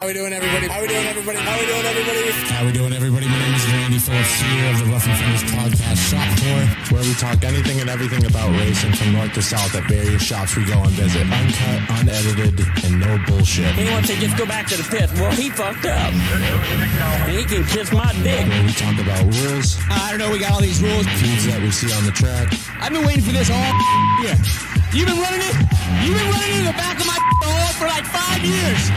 How we doing, everybody? How we doing, everybody? How we doing, everybody? How we doing, everybody? My name is Randy Phillips here of the Rough and Finish Podcast Shop Tour, where we talk anything and everything about racing from north to south at various shops we go and visit. Uncut, unedited, and no bullshit. He wants to just go back to the pit. Well, he fucked up. And he can kiss my dick. Where we talk about rules. I don't know, we got all these rules. Feuds that we see on the track. I've been waiting for this all year. You've been running it? You've been running in the back of my hole for like 5 years.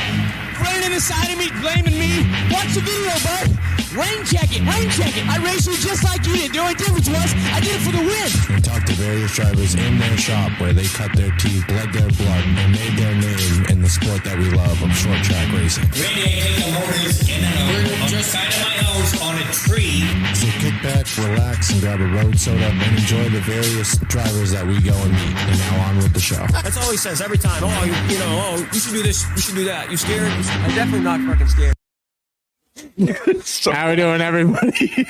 Running in the side of me, blaming me. Watch the video, bud. Rain check it, rain check it. I raced you just like you did. The only difference was I did it for the win. We talk to various drivers in their shop where they cut their teeth, bled their blood, and made their name in the sport that we love of short track racing. Radiating the motors in and out on the side of my house on a tree. So kick back, relax, and grab a road soda and enjoy the various drivers that we go and meet. And now on with the show. That's all he says every time. Oh, you should do this, you should do that. You scared? I'm definitely not fucking scared. How we doing, everybody?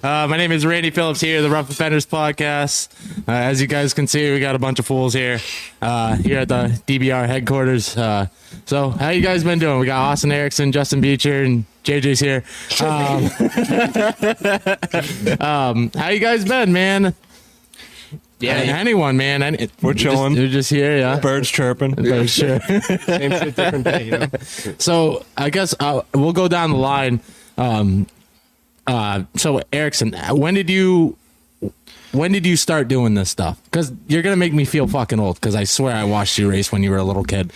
My name is Randy Phillips here, the Rough Offenders Podcast. As you guys can see, we got a bunch of fools here at the DBR headquarters. So how you guys been doing? We got Austin Erickson, Justin Beecher, and JJ's here. How you guys been, man? Yeah, anyone, man. We're chilling. We're just here, yeah. Birds chirping. Birds chirping. Same shit, different day, you know? So I guess we'll go down the line. So Erickson, when did you start doing this stuff? Because you're gonna make me feel fucking old. Because I swear I watched you race when you were a little kid.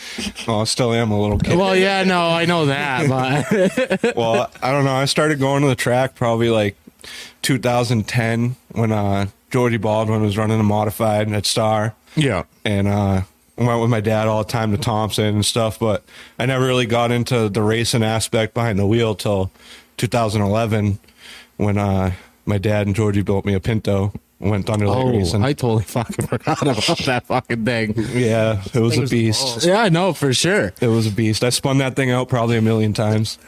Oh, I still am a little kid. Well, yeah, no, I know that. But well, I don't know. I started going to the track probably like 2010 when Georgie Baldwin was running a modified at Star. Yeah. And I went with my dad all the time to Thompson and stuff, but I never really got into the racing aspect behind the wheel till 2011 when my dad and Georgie built me a Pinto. Went Thunderlight racing. I totally fucking forgot about that fucking thing. Yeah, it was a beast. Yeah, I know for sure. It was a beast. I spun that thing out probably a million times.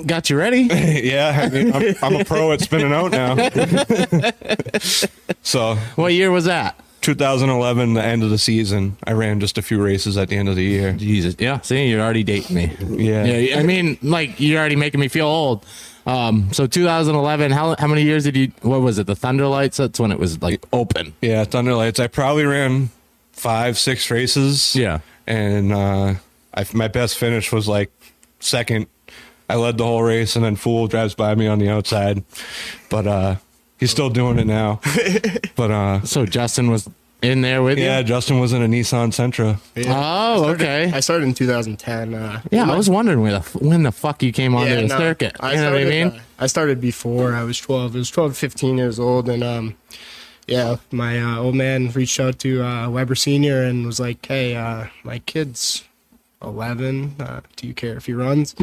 Got you ready? Yeah, I mean, I'm a pro at spinning out now. So, what year was that? 2011, the end of the season. I ran just a few races at the end of the year. Jesus, yeah. See, you're already dating me. Yeah. I mean, like, you're already making me feel old. So 2011, how many years did you, what was it, the Thunderlights? That's when it was like open. Yeah, Thunderlights. I probably ran 5-6 races. Yeah. And my best finish was like second. I led the whole race, and then Fool drives by me on the outside. But he's still doing it now. But so Justin was in there with you? Yeah, Justin was in a Nissan Sentra. Yeah. Oh, okay. I started in 2010. Yeah, I was wondering when the fuck you came onto the circuit. You know what I mean? I started before I was 12. It was 12 to 15 years old, and my old man reached out to Weber Senior and was like, "Hey, my kid's 11. Do you care if he runs?"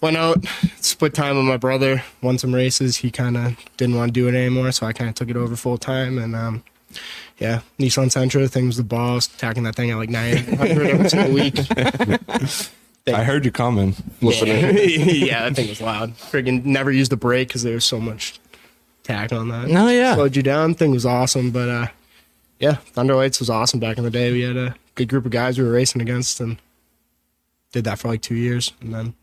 Went out, split time with my brother, won some races. He kind of didn't want to do it anymore, so I kind of took it over full time, and yeah, Nissan Sentra, thing was the boss, attacking that thing at like 900 every single week. I heard you coming. Yeah, that thing was loud. Friggin' never used the brake because there was so much tack on that. Oh, yeah. Slowed you down. Thing was awesome, but yeah, Thunderlights was awesome back in the day. We had a good group of guys we were racing against and did that for like 2 years and then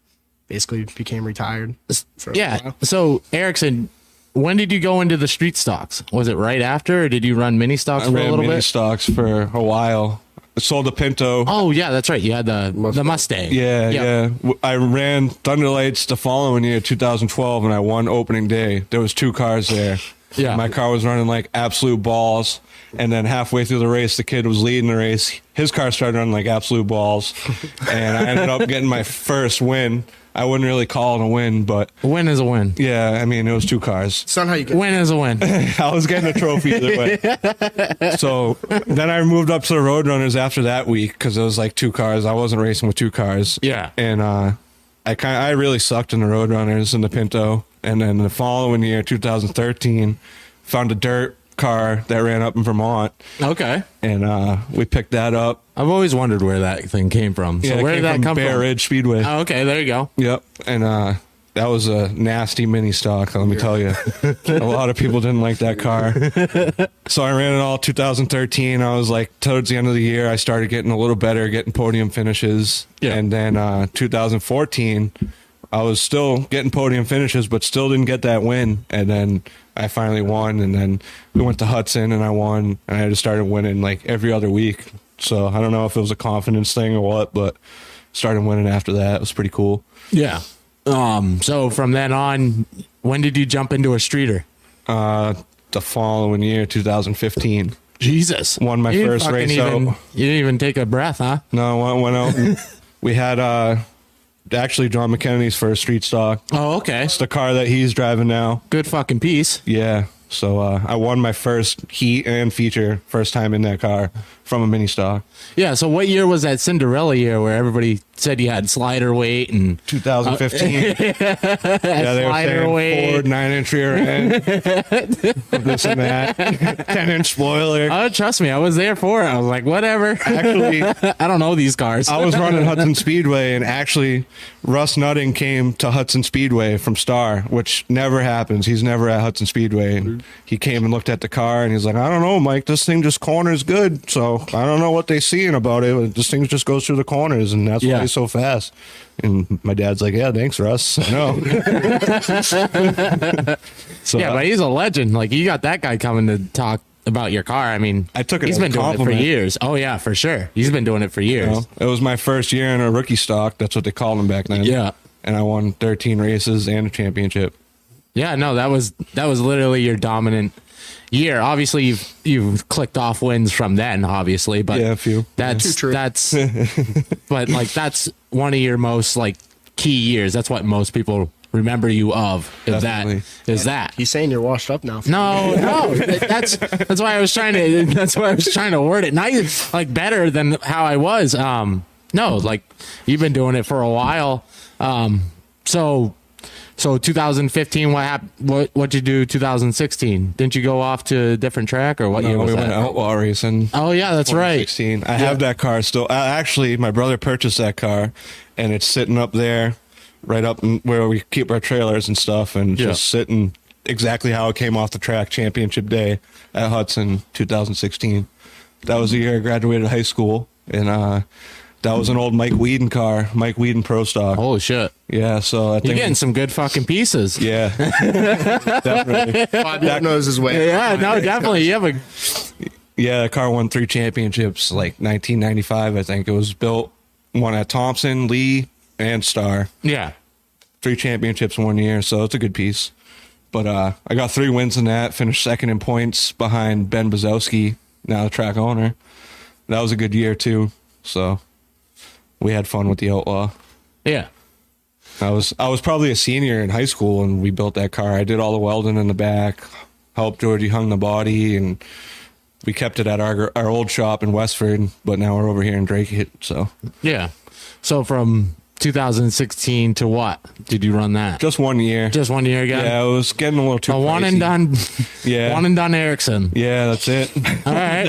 basically became retired. For a while. So Erickson, when did you go into the street stocks? Was it right after, or did you run mini stocks for a little bit? I ran mini stocks for a while. I sold a Pinto. Oh, yeah, that's right. You had the Mustang. Yeah. I ran Thunderlights the following year, 2012, and I won opening day. There was 2 cars there. Yeah. My car was running like absolute balls, and then halfway through the race, the kid was leading the race. His car started running like absolute balls, and I ended up getting my first win. I wouldn't really call it a win, but... A win is a win. Yeah, I mean, it was 2 cars. It's not how you get... Win is a win. I was getting a trophy either way. So then I moved up to the Roadrunners after that week because it was like 2 cars. I wasn't racing with 2 cars. Yeah. And I really sucked in the Roadrunners and the Pinto. And then the following year, 2013, found a dirt car that ran up in Vermont. Okay. And we picked that up. I've always wondered where that thing came from. So Yeah, where did that come Bear from? Ridge Speedway. Oh, okay, there you go. Yep. And That was a nasty mini stock, let me tell you. A lot of people didn't like that car. So I ran it all 2013. I was like, towards the end of the year, I started getting a little better, getting podium finishes. Yeah. And then 2014, I was still getting podium finishes, but still didn't get that win. And then I finally won. And then we went to Hudson and I won. And I just started winning like every other week. So I don't know if it was a confidence thing or what, but started winning after that. It was pretty cool. Yeah. So from then on, when did you jump into a streeter? The following year, 2015. Jesus. Won my You didn't first fucking race even, out. You didn't even take a breath, huh? No, I went out. And we had actually John McKennedy's first street stock. Oh, okay. It's the car that he's driving now. Good fucking piece. Yeah. So I won my first heat and feature, first time in that car from a mini stock. Yeah, so what year was that Cinderella year where everybody said you had slider weight and 2015. Yeah, they were slider saying weight. Ford 9-inch rear end, this and that, 10-inch spoiler. Oh, trust me, I was there for it. I was like, whatever. Actually, I don't know these cars. I was running Hudson Speedway, and actually, Russ Nutting came to Hudson Speedway from Star, which never happens. He's never at Hudson Speedway. And he came and looked at the car, and he's like, I don't know, Mike, this thing just corners good. So I don't know what they seeing about it. But this thing just goes through the corners, and that's why he's so fast. And my dad's like, yeah, thanks, Russ. I know. So, yeah, but he's a legend. Like, you got that guy coming to talk about your car. I mean, I took it he's as a been doing it for compliment. years. Oh, yeah, for sure. He's been doing it for years. You know, it was my first year in a rookie stock. That's what they called him back then. Yeah. And I won 13 races and a championship. Yeah, no, that was literally your dominant year. Obviously, you've clicked off wins from then, obviously, but Yeah, a few. That's but like that's one of your most like key years. That's what most people remember you of. Definitely. Is that? He's saying you're washed up now. No, that's why I was trying to word it. Not even like better than how I was. No, like you've been doing it for a while. So 2015, what happened? What'd you do? 2016? Didn't you go off to a different track or what year was we that? went outlaw racing. Oh yeah, that's right. 2016. I have that car still. Actually, my brother purchased that car, and it's sitting up there, right up where we keep our trailers and stuff, and just sitting exactly how it came off the track. Championship day at Hudson, 2016. That was the year I graduated high school, and that was an old Mike Whedon car, Mike Whedon Pro Stock. Holy shit! Yeah, so I You're think getting some good fucking pieces. yeah, definitely. That knows his way. Yeah, no, definitely. You have a Yeah, the car won 3 championships, like 1995, I think. It was built, one at Thompson, Lee, and Star. yeah. 3 championships in 1 year, so it's a good piece. But I got 3 wins in that, finished second in points behind Ben Bazowski, now the track owner. That was a good year, too. So we had fun with the Outlaw. Yeah. I was probably a senior in high school when we built that car. I did all the welding in the back, helped Georgie hung the body, and we kept it at our old shop in Westford, but now we're over here in Drake. So Yeah. So from 2016 to what did you run that? just 1 year. Just 1 year again? Yeah, it was getting a little too A one pricey. and done. Yeah. One and done Erickson. Yeah, that's it. All right.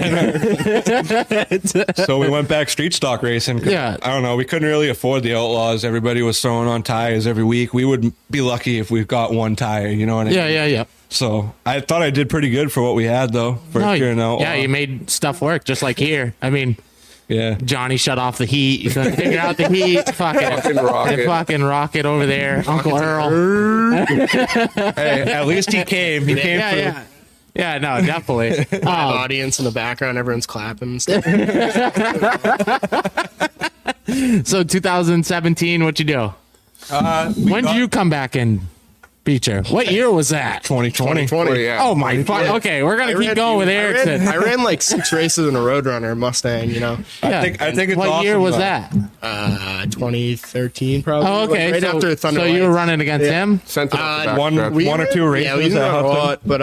So we went back street stock racing. 'Cause, Yeah. I don't know. We couldn't really afford the Outlaws. Everybody was throwing on tires every week. We would be lucky if we got one tire. You know what I mean? Yeah. So I thought I did pretty good for what we had, though. First year in Outlaw. yeah, you made stuff work just like here. I mean, Yeah. Johnny shut off the heat. You couldn't figure out the heat. Fucking rocket over there. Uncle Earl. Hey, at least he came. He came through. Yeah. Yeah, no, definitely. Audience in the background, everyone's clapping and stuff. So 2017, what'd you do? When did you come back in Beecher? What year was that? 2020. Oh my fuck. Okay, we're gonna keep going with Erickson. I ran like 6 races in a Roadrunner Mustang, you know. Yeah. I think it's What year awesome, was though. that? 2013 probably. Oh, okay. Like right after Thunder so you were Lights. running against him? Sent it up the back One stretch. or two races Yeah, we didn't at run a Hudson. lot, but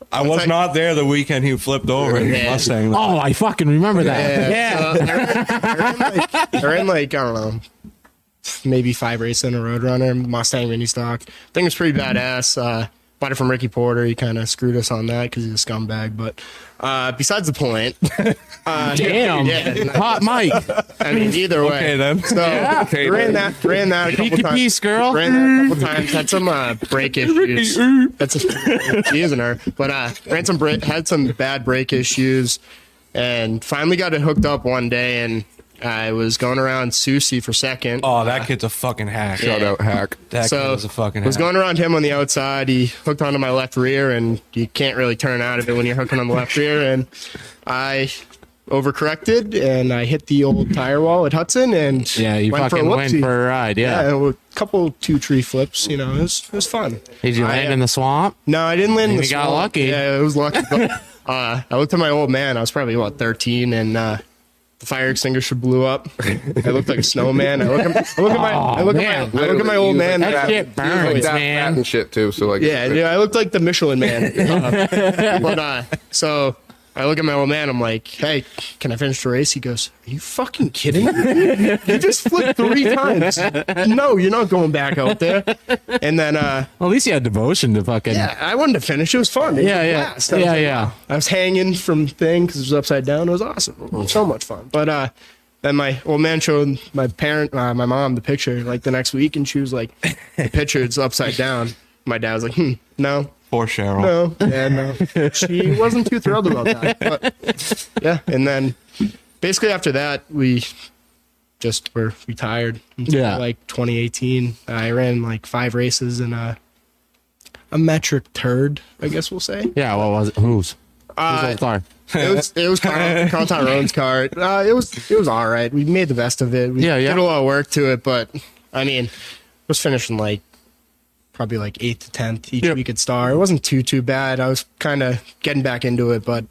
I was not there the weekend he flipped over in the Yeah. Mustang. Oh, I fucking remember that. Yeah. I ran like, I don't know, maybe 5 races in a Roadrunner, Mustang mini stock. I think it was pretty badass. bought it from Ricky Porter. He kind of screwed us on that because he's a scumbag. But besides the point, Damn. yeah, Hot Mike. I mean, either way. Okay, then. So ran that a couple Peaky times. Peace, girl. Ran that a couple times. Had some brake issues. She isn't her, but had some bad brake issues, and finally got it hooked up one day. And I was going around Susie for second. Oh, that kid's a fucking hack. Shout out, hack. That So kid is a fucking was hack. going around him on the outside. He hooked onto my left rear, and you can't really turn out of it when you're hooking on the left rear. And I overcorrected, and I hit the old tire wall at Hudson. And Yeah, you went for a fucking went whoopsie. for a ride. Yeah. Yeah, a couple 2 tree flips. You know, it was fun. Did you land in the swamp? No, I didn't land in the You got swamp. lucky. Yeah, it was lucky. But, I looked at my old man. I was probably, 13, and the fire extinguisher blew up. I looked like a snowman. I look at my old man. That shit burns, man. And shit too. So like, Yeah, I looked like the Michelin Man. So I look at my old man. I'm like, "Hey, can I finish the race?" He goes, "Are you fucking kidding me? You just flipped 3 times. No, you're not going back out there." And then, Well, at least you had devotion to fucking. yeah, I wanted to finish. It was fun. It was Yeah, a yeah. blast. I was Yeah, like, yeah. wow. I was hanging from thing because it was upside down. It was awesome. It was so much fun. But then my old man showed my mom, the picture like the next week, and she was like, "The picture is upside down." My dad was like, "No." Poor Cheryl. No, yeah, no. She wasn't too thrilled about that. But yeah, and then basically after that, we just were retired. Until, Yeah. like 2018, I ran like 5 races in a metric turd, I guess we'll say. Yeah, what was it? Whose old car? It was Carl Tyrone's car. It was all right. We made the best of it. We Yeah, yeah. did a lot of work to it, but I mean, it was finishing like probably like 8th to 10th each Yep. week at Star. It wasn't too bad. I was kind of getting back into it, but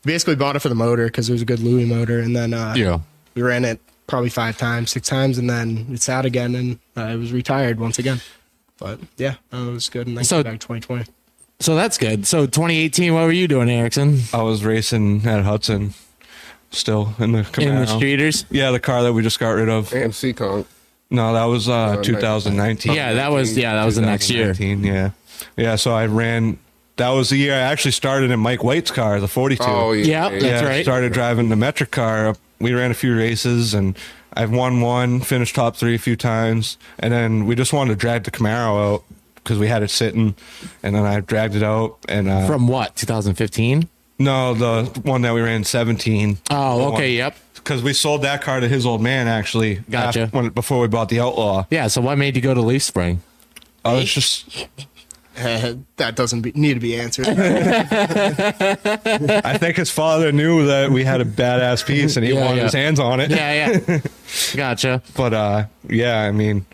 basically bought it for the motor because it was a good Louis motor, and then Yeah. we ran it probably 5 times, 6 times, and then it sat again, and I was retired once again. But yeah, it was good, and then So- came back 2020. So that's good. So 2018, what were you doing, Erickson? I was racing at Hudson, still in the Camaro. In the streeters? Yeah, the car that we just got rid of. and Seacon. No, that was 2019. Yeah, that was the next year. 2019, yeah. So I ran. That was the year I actually started in Mike White's car, the 42. Oh Yeah, yeah. that's I right. started driving the metric car. We ran a few races, and I've won one, finished top 3 a few times, and then we just wanted to drag the Camaro out because we had it sitting, and then I dragged it out. And From what? 2015? no, the one that we ran in 17. Oh, okay. Yep. Because we sold that car to his old man actually. Gotcha. Before we bought the Outlaw. Yeah. So what made you go to Leaf Spring? It's just. That doesn't need to be answered. I think his father knew that we had a badass piece and he Yeah, wanted yeah. his hands on it. Yeah, yeah. Gotcha. But yeah, I mean,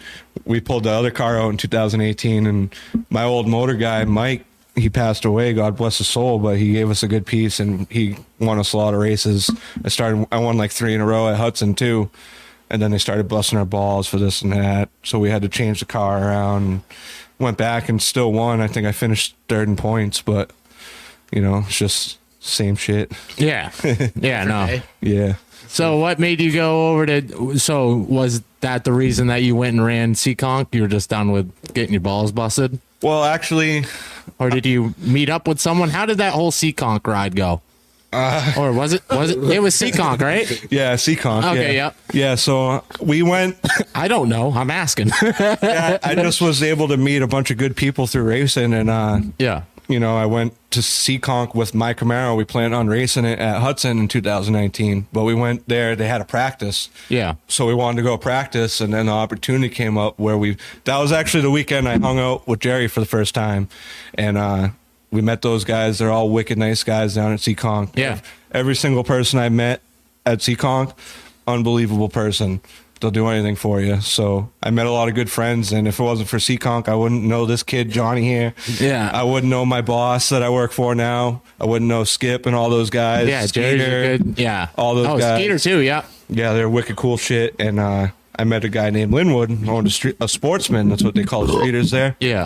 we pulled the other car out in 2018, and my old motor guy, Mike, he passed away, God bless his soul, but he gave us a good piece and he won us a lot of races. I won like 3 in a row at Hudson too. And then they started busting our balls for this and that. So we had to change the car around. Went back and still won. I think I finished 3rd in points, but you know, it's just same shit. Yeah. Yeah. No. Yeah. So what made you go over to? So was that the reason that you went and ran Seaconk? You were just done with getting your balls busted, Well, actually, or did you meet up with someone? How did that whole Seaconk ride go? Or was it? It was Seaconk, right? yeah, Seaconk. Okay, yeah. yep. Yeah, so we went. I don't know. I'm asking. I just was able to meet a bunch of good people through racing, and Yeah. you know, I went to Seaconk with my Camaro. We planned on racing it at Hudson in 2019, but we went there. They had a practice. Yeah. So we wanted to go practice, and then the opportunity came up where that was actually the weekend I hung out with Jerry for the first time. And we met those guys. They're all wicked nice guys down at Seaconk. Yeah. Every single person I met at Seaconk, unbelievable person. They'll do anything for you. So I met a lot of good friends, and if it wasn't for Seaconk, I wouldn't know this kid, Johnny, here. Yeah. I wouldn't know my boss that I work for now. I wouldn't know Skip and all those guys. Yeah. Jerry's Skeeter. a good. Yeah. all those guys. Skeeter too. Yeah. Yeah, they're wicked cool shit. And I met a guy named Linwood, owned a sportsman. That's what they call the streeters there. Yeah.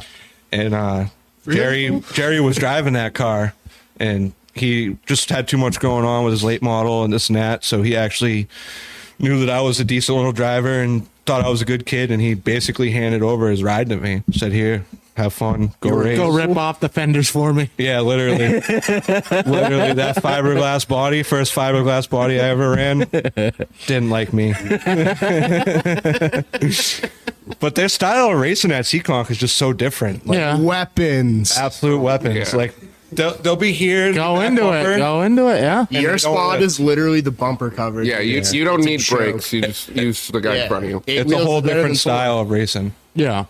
And Jerry was driving that car, and he just had too much going on with his late model and this and that. So he actually knew that I was a decent little driver and thought I was a good kid. And he basically handed over his ride to me. Said, "Here, have fun, go race. Go rip off the fenders for me. Yeah, literally. Literally, that fiberglass body, first fiberglass body I ever ran, didn't like me. But their style of racing at Seekonk is just so different. Like, Yeah. Weapons. absolute weapons. Yeah. Like, they'll be here. Go that into bumper, it. Go into it. Yeah. Your they don't spot lift. is literally the bumper cover. Yeah, you don't It's a need joke. brakes. You just use the guy in front of you. Eight It's a wheels whole is better different than four. style of racing. Yeah.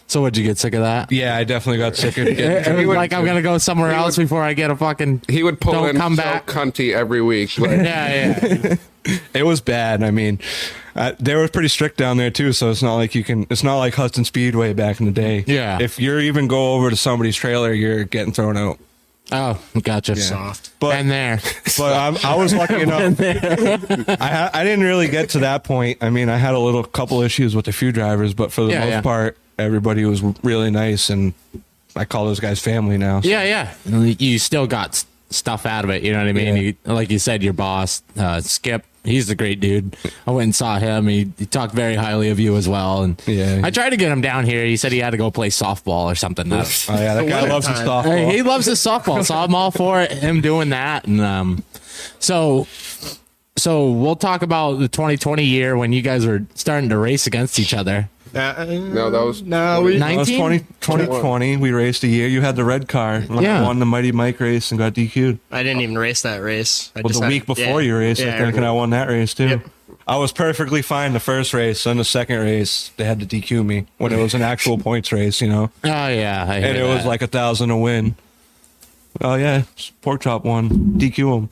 So would you get sick of that? Yeah, I definitely got sick of It it. was like I'm gonna go somewhere else before I get a fucking. He would pull Don't in come so back. cunty every week. Like, Yeah. It was bad. I mean, they were pretty strict down there too, so it's not like you can. It's not like Hudson Speedway back in the day. Yeah. If you're even go over to somebody's trailer, you're getting thrown out. Oh, gotcha. Soft. But And there. But I was lucky enough. I didn't really get to that point. I mean, I had a couple issues with a few drivers, but for the Yeah, most yeah. part, everybody was really nice, and I call those guys family now. So. Yeah. You still got stuff out of it. You know what I mean? Yeah. You, like you said, your boss, Skip. He's a great dude. I went and saw him. He talked very highly of you as well. And Yeah. I tried to get him down here. He said he had to go play softball or something. Oh yeah, that guy loves his softball. Hey, he loves his softball, so I'm all for him doing that. And so we'll talk about the 2020 year when you guys were starting to race against each other. no, that was No, we. That was 19? 2020. We raced a year. You had the red car. When Yeah. I won the Mighty Mike race and got DQ'd. I didn't even race that race. I Well, just the had- week before yeah. you raced, I Yeah, think, and I won that race too. Yep. I was perfectly fine the first race. Then the second race, they had to DQ me when it was an actual points race, you know. Oh, yeah. I And hear it was that. like 1,000 a win. Oh yeah, pork chop won. DQ him.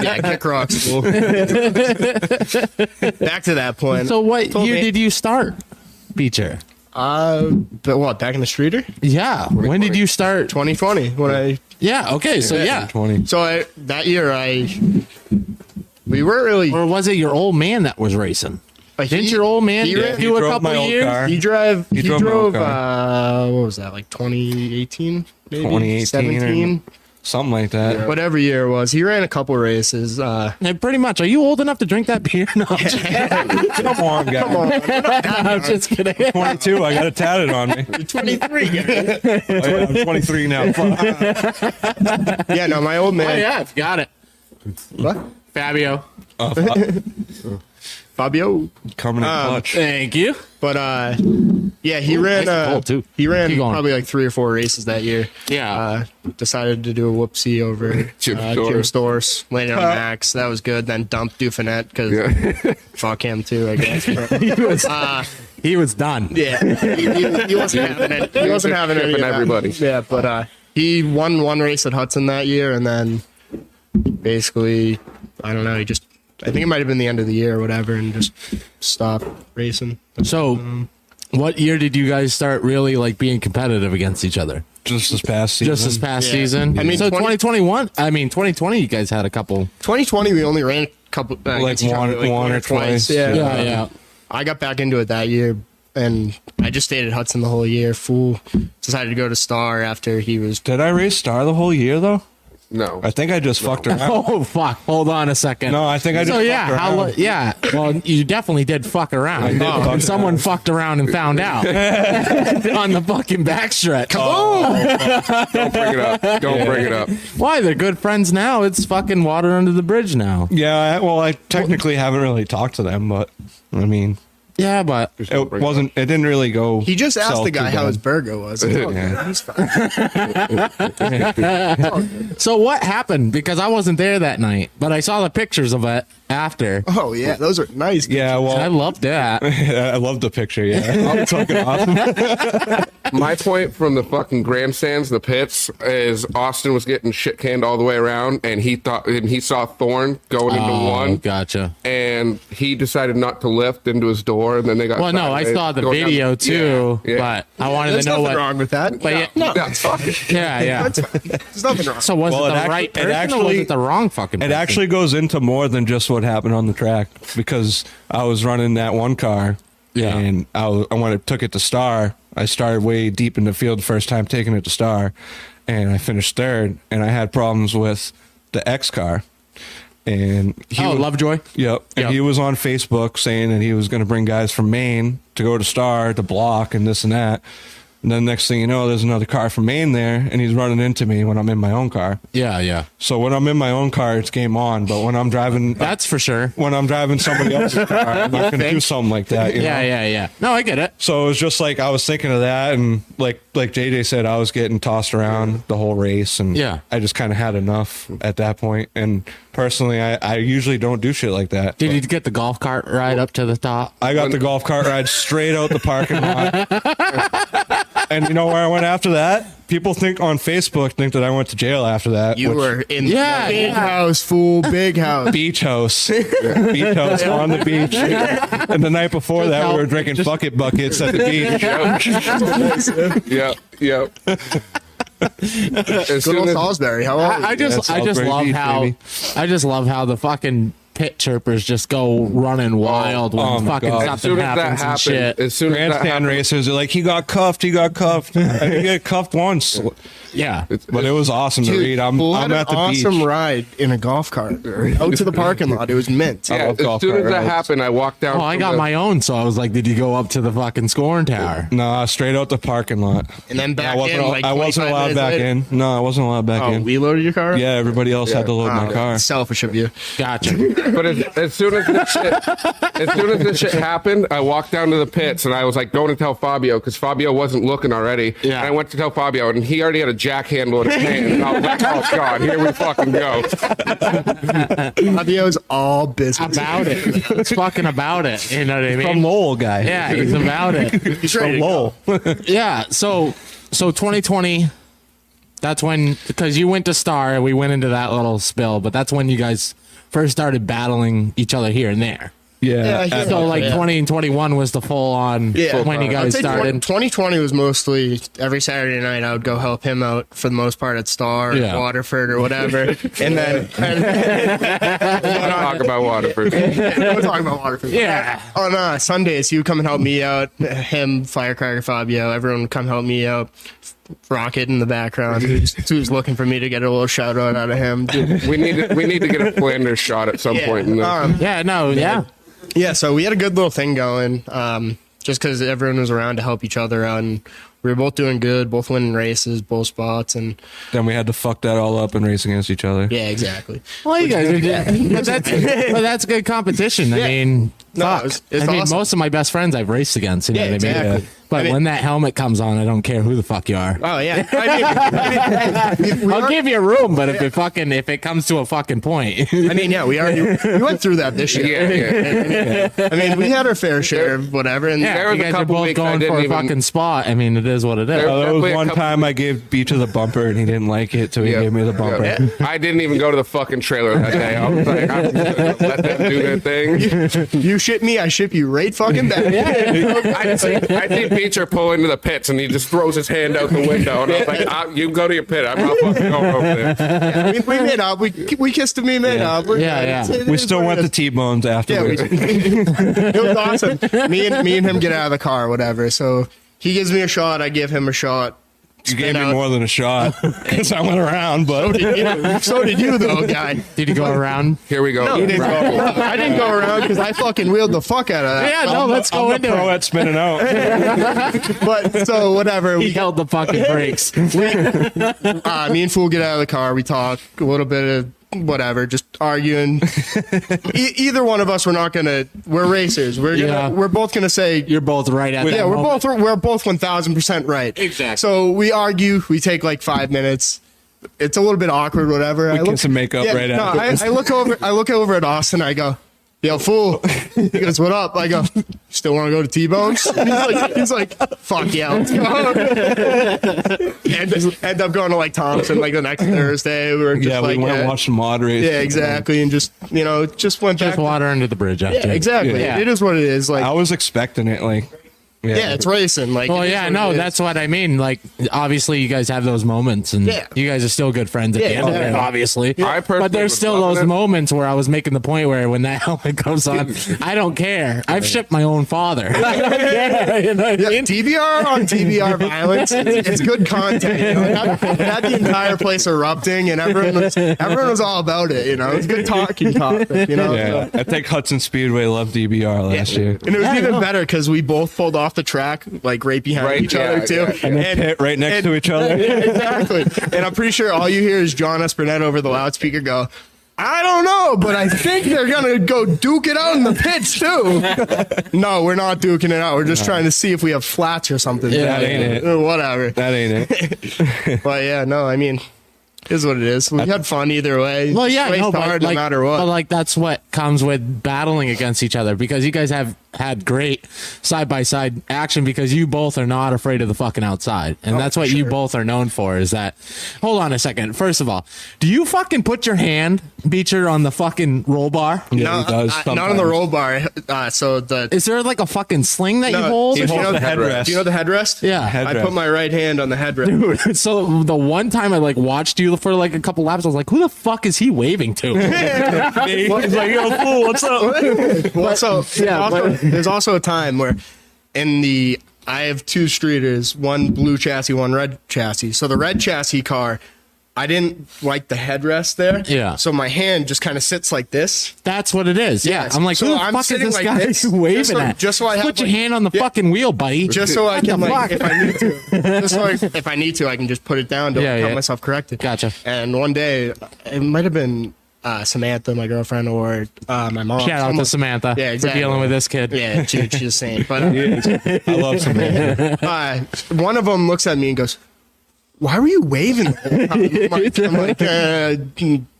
Yeah, kick rocks. Fool. Back to that point. So what Told year me- did you start, Beecher? But what? Back in the streeter? Yeah. When did you start? 2020. When I. Yeah. Okay. So yeah. 20. So that year we weren't really. Or was it your old man that was racing? Didn't your old man he ran- do he a drove couple my old years? car. He He drove my old drove. What was that? Like 2018, maybe 2018 17, Something like that. whatever year it was. He ran a couple races. Yeah, pretty much. Are you old enough to drink that beer? No, I'm just kidding. Come on, guys. I'm just kidding. 22. I got it tatted on me. 23. Oh, yeah, I'm 23 now. Fuck. Yeah, no, my old Oh, man. yeah, I've got it. What? Fabio. Fabio. Coming in clutch. Thank you. But yeah, he ran. nice goal, too. He ran Keep going. probably like 3 or 4 races that year. Yeah. Decided to do a whoopsie over Jim Jim Stores. Landed on Max. That was good. Then dumped Dufanet because fuck him too, I guess. But, He was done. yeah, he wasn't having it. He wasn't having any of Shipping that. everybody. Yeah, but he won 1 race at Hudson that year, and then basically, I don't know. He just. I think it might have been the end of the year or whatever, and just stopped racing. So, what year did you guys start really like being competitive against each other? Just this past season. Just this past Yeah. season. I mean, so 20 2021. I mean, 2020. You guys had a couple. 2020, we only ran a couple, Like one or twice. Yeah. Yeah. I got back into it that year, and I just stayed at Hudson the whole year. Fool decided to go to Star after he was. Did I race Star the whole year though? no. I think I just fucked around. Oh fuck! Hold on a second. No, I think I just So yeah, fucked how? around. Yeah. Well, you definitely did fuck around. did fuck And someone fucked around and found out on the fucking backstretch. Don't bring it up. Don't bring it up. Why? They're good friends now. It's fucking water under the bridge now. Yeah, well, I technically haven't really talked to them, but I mean, Yeah, but it wasn't. It didn't really go. He just asked south the guy too how bad. his burger was. It's all Yeah. good. He's fine. so what happened? Because I wasn't there that night, but I saw the pictures of it after. Oh yeah, those are nice. Yeah, I well, loved that. I love the picture. Yeah, it's fucking awesome. My point from the fucking grandstands, the pits, is Austin was getting shit canned all the way around, and he saw Thorne going into Oh, one, gotcha. and he decided not to lift into his door, and then they got. Well, no, I sideways saw the going down video the- too, yeah, yeah. but I wanted There's to know nothing what. wrong with that. But yeah, No, it's fucking. yeah. That's fine. There's nothing wrong. So was Well, it the it right actually- it person or was actually- it the wrong fucking It person? actually goes into more than just what happened on the track because I was running that one car, Yeah. and when I took it to Star, I started way deep in the field the first time taking it to Star, and I finished third, and I had problems with the X car. And Lovejoy. Yep. And he was on Facebook saying that he was going to bring guys from Maine to go to Star to block and this and that. And then next thing you know, there's another car from Maine there, and he's running into me when I'm in my own car. Yeah. So when I'm in my own car, it's game on. But when I'm driving, that's for sure. When I'm driving somebody else's car, I'm not going to do something like that. You know? Yeah. No, I get it. So it was just like I was thinking of that, and like JJ said, I was getting tossed around the whole race, and I just kind of had enough at that point. And personally, I usually don't do shit like that. Did you get the golf cart ride up to the top? I got the golf cart ride straight out the parking lot. And you know where I went after that? People on Facebook think that I went to jail after that. You were in the big house, fool. Big house. Beach house. Beach house on the beach. And the night before that, we were drinking buckets at the beach. Yep. Good old Salisbury. How are you? I just love how the fucking pit chirpers just go running wild when fucking something happens and shit. As soon as grandstand racers are like, he got cuffed. I didn't get cuffed once. Yeah, but it was awesome to read. I'm at the beach. Awesome ride in a golf cart out to the parking lot. It was mint. Yeah, as soon as that happened, I walked down. Oh, I got my own, so I was like, "Did you go up to the fucking scoring tower?" Nah, straight out the parking lot. And then back I wasn't allowed back in. No, I wasn't allowed back in. We loaded your car? Yeah, everybody else had to load my car. Selfish of you. Gotcha. But as soon as this shit happened, I walked down to the pits and I was like going to tell Fabio because Fabio wasn't looking already. Yeah. And I went to tell Fabio and he already had a jack handle in his hand. And I was like, oh God, here we fucking go. Fabio's all business about it. It's fucking about it. You know what I mean? From Lowell guy. Yeah, he's about it. He's from Lowell. Yeah. So 2020. That's when, because you went to Star, we went into that little spill, but that's when you guys first started battling each other here and there. Yeah. So 20 and 21 was the full on when you guys started. 2020 was mostly every Saturday night I would go help him out for the most part at Star, Waterford or whatever. And then don't talk about Waterford. Don't talk about Waterford. Yeah. On Sundays he would come and help me out. Him, Firecracker, Fabio, everyone would come help me out. Rocket in the background who's looking for me to get a little shout out of him. We need to get a Flanders shot at some point in this. Yeah, so we had a good little thing going, just because everyone was around to help each other out, and we were both doing good, both winning races, both spots, and then we had to fuck that all up and race against each other. Yeah, exactly. Well, you guys but that's good competition. I mean, it's awesome. Most of my best friends I've raced against. You know what I mean? Exactly. But when that helmet comes on, I don't care who the fuck you are. Oh yeah, I'll give you room, but if it comes to a fucking point, I mean, we went through that this year. I mean, we had our fair share of whatever, and you guys are both going for a fucking spot. I mean, it is what it is. There was one time I gave Beecher the bumper and he didn't like it, so he gave me the bumper. Yeah. I didn't even go to the fucking trailer that day. I was like, I'm just gonna let them do their thing. You ship me, I ship you right fucking back. I see Beecher pull into the pits and he just throws his hand out the window and I was like, you go to your pit. I'm not fucking going over there. We made up. We kissed and we made up. We still went to T-Bones afterwards. It was awesome. Me and him get out of the car, whatever. So he gives me a shot. I give him a shot. You gave me more than a shot because I went around, but so did you, though, guy. Did you go around? Here we go. No, I didn't go around because I fucking wheeled the fuck out of that. Yeah, let's go into it. At spinning out. But so whatever. He held the fucking brakes. Me and Fool get out of the car. We talk a little bit of whatever, just arguing. Either one of us, we're racers. We're both gonna say you're both right at that moment. We're both 1000% right. Exactly. So we argue. We take like 5 minutes. It's a little bit awkward, whatever. We get some makeup right after. I look over at Austin. I go, yo, Fool. He goes, what up? I go, still want to go to T-Bones? He's like, fuck yeah, let's go. End up going to like Thompson like the next Thursday. We went and watched some mod race. Yeah, exactly. And just went back. Just water under the bridge after. Yeah, exactly. Yeah. It is what it is. Like I was expecting it. Like Yeah, it's racing. Like, well, yeah, no, that's what I mean. Like, obviously, you guys have those moments, and you guys are still good friends at the end of it, obviously. But there's still those moments where I was making the point where when that helmet goes on, I don't care. I've shipped my own father. I don't care. You know what I mean? DBR on DBR violence, it's good content. You know? It had the entire place erupting, and everyone was all about it. You know, it's good talking topic. You know, yeah. I think Hudson Speedway loved DBR last year, and it was even better because we both pulled off the track like right behind each other too, and pit right next to each other. Exactly. And I'm pretty sure all you hear is John Espernette over the loudspeaker go, I don't know, but I think they're gonna go duke it out in the pits too. No, we're not duking it out. We're just trying to see if we have flats or something. Yeah, that ain't it. Whatever. That ain't it. But yeah, no, I mean, it is what it is. We had fun either way. Well, yeah, no, hard, no matter what. But like that's what comes with battling against each other, because you guys have had great side by side action because you both are not afraid of the fucking outside, and that's what you both are known for. Is that? Hold on a second. First of all, do you fucking put your hand, Beecher, on the fucking roll bar? Yeah, he does. Not on the roll bar. Is there like a fucking sling that you hold? He holds the headrest. Do you know the headrest? Yeah, I put my right hand on the headrest. Dude, so the one time I like watched you for like a couple laps, I was like, "Who the fuck is he waving to?" He's like, "Yo, fool, what's up?" There's also a time where I have two streeters, one blue chassis, one red chassis. So the red chassis car, I didn't like the headrest there. Yeah. So my hand just kind of sits like this. That's what it is. Yeah. I'm like, so who the I'm fuck is sitting this like guy this, waving at? Just so I have Put your hand on the fucking wheel, buddy. Just so I What can, the like, fuck? if I need to. Just so if I need to, I can just put it down. Don't count myself corrected. Gotcha. And one day, it might have been Samantha, my girlfriend, or my mom. Shout out to Samantha for dealing with this kid. Yeah, she's saying. But I love Samantha. one of them looks at me and goes, "Why were you waving the whole time?" I'm like,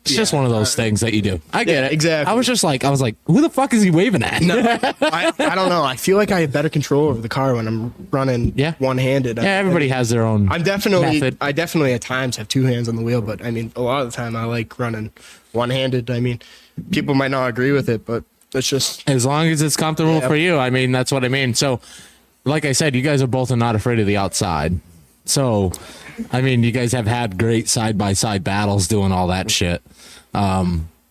It's just one of those things that you do. I get it. Exactly. I was like, who the fuck is he waving at? No, I don't know. I feel like I have better control over the car when I'm running one-handed. Yeah, everybody has their own method. I definitely at times have two hands on the wheel, but I mean, a lot of the time I like running one-handed. I mean, people might not agree with it, but it's just... As long as it's comfortable for you. I mean, that's what I mean. So, like I said, you guys are both not afraid of the outside. So, I mean, you guys have had great side-by-side battles doing all that shit.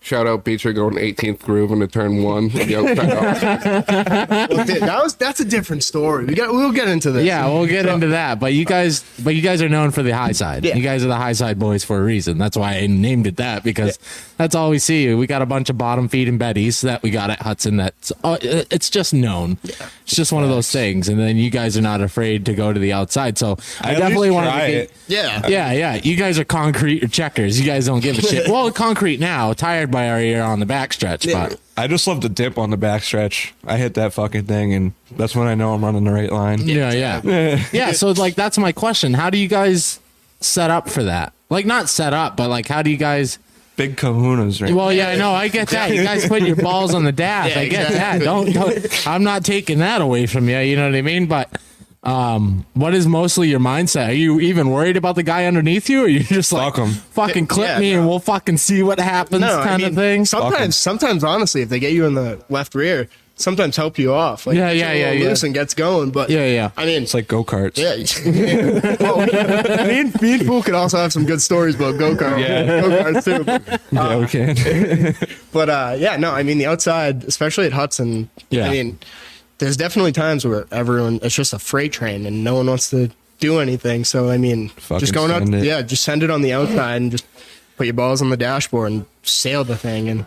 Shout out Beecher going 18th groove into turn one. That's a different story. We'll get into this. Yeah, we'll get into that. But you guys are known for the high side. Yeah. You guys are the high side boys for a reason. That's why I named it that, because that's all we see. We got a bunch of bottom feed and Betty's that we got at Hudson. That's it's just known. Yeah. It's just one of those things. And then you guys are not afraid to go to the outside. So I definitely want to get. Yeah. You guys are concrete or checkers. You guys don't give a shit. Well, concrete now, tired by our ear on the backstretch, but I just love the dip on the backstretch. I hit that fucking thing, and that's when I know I'm running the right line. Yeah. So like, that's my question. How do you guys set up for that? Like, not set up, but like, how do you guys? Big kahunas, right? Well, yeah, no, I get that. You guys put your balls on the dash. I get that. Don't. I'm not taking that away from you. You know what I mean? But. What is mostly your mindset? Are you even worried about the guy underneath you, or are you just like, fucking clip me and we'll fucking see what happens of thing? Sometimes, honestly, if they get you in the left rear, sometimes help you off. Like, loose and gets going. But I mean, it's like go-karts. Me and Fool could also have some good stories about go-karts. Yeah, go-karts too. Yeah, we can. But I mean, the outside, especially at Hudson. I mean. There's definitely times where it's just a freight train and no one wants to do anything. So, I mean, just going out, just send it on the outside and just put your balls on the dashboard and sail the thing and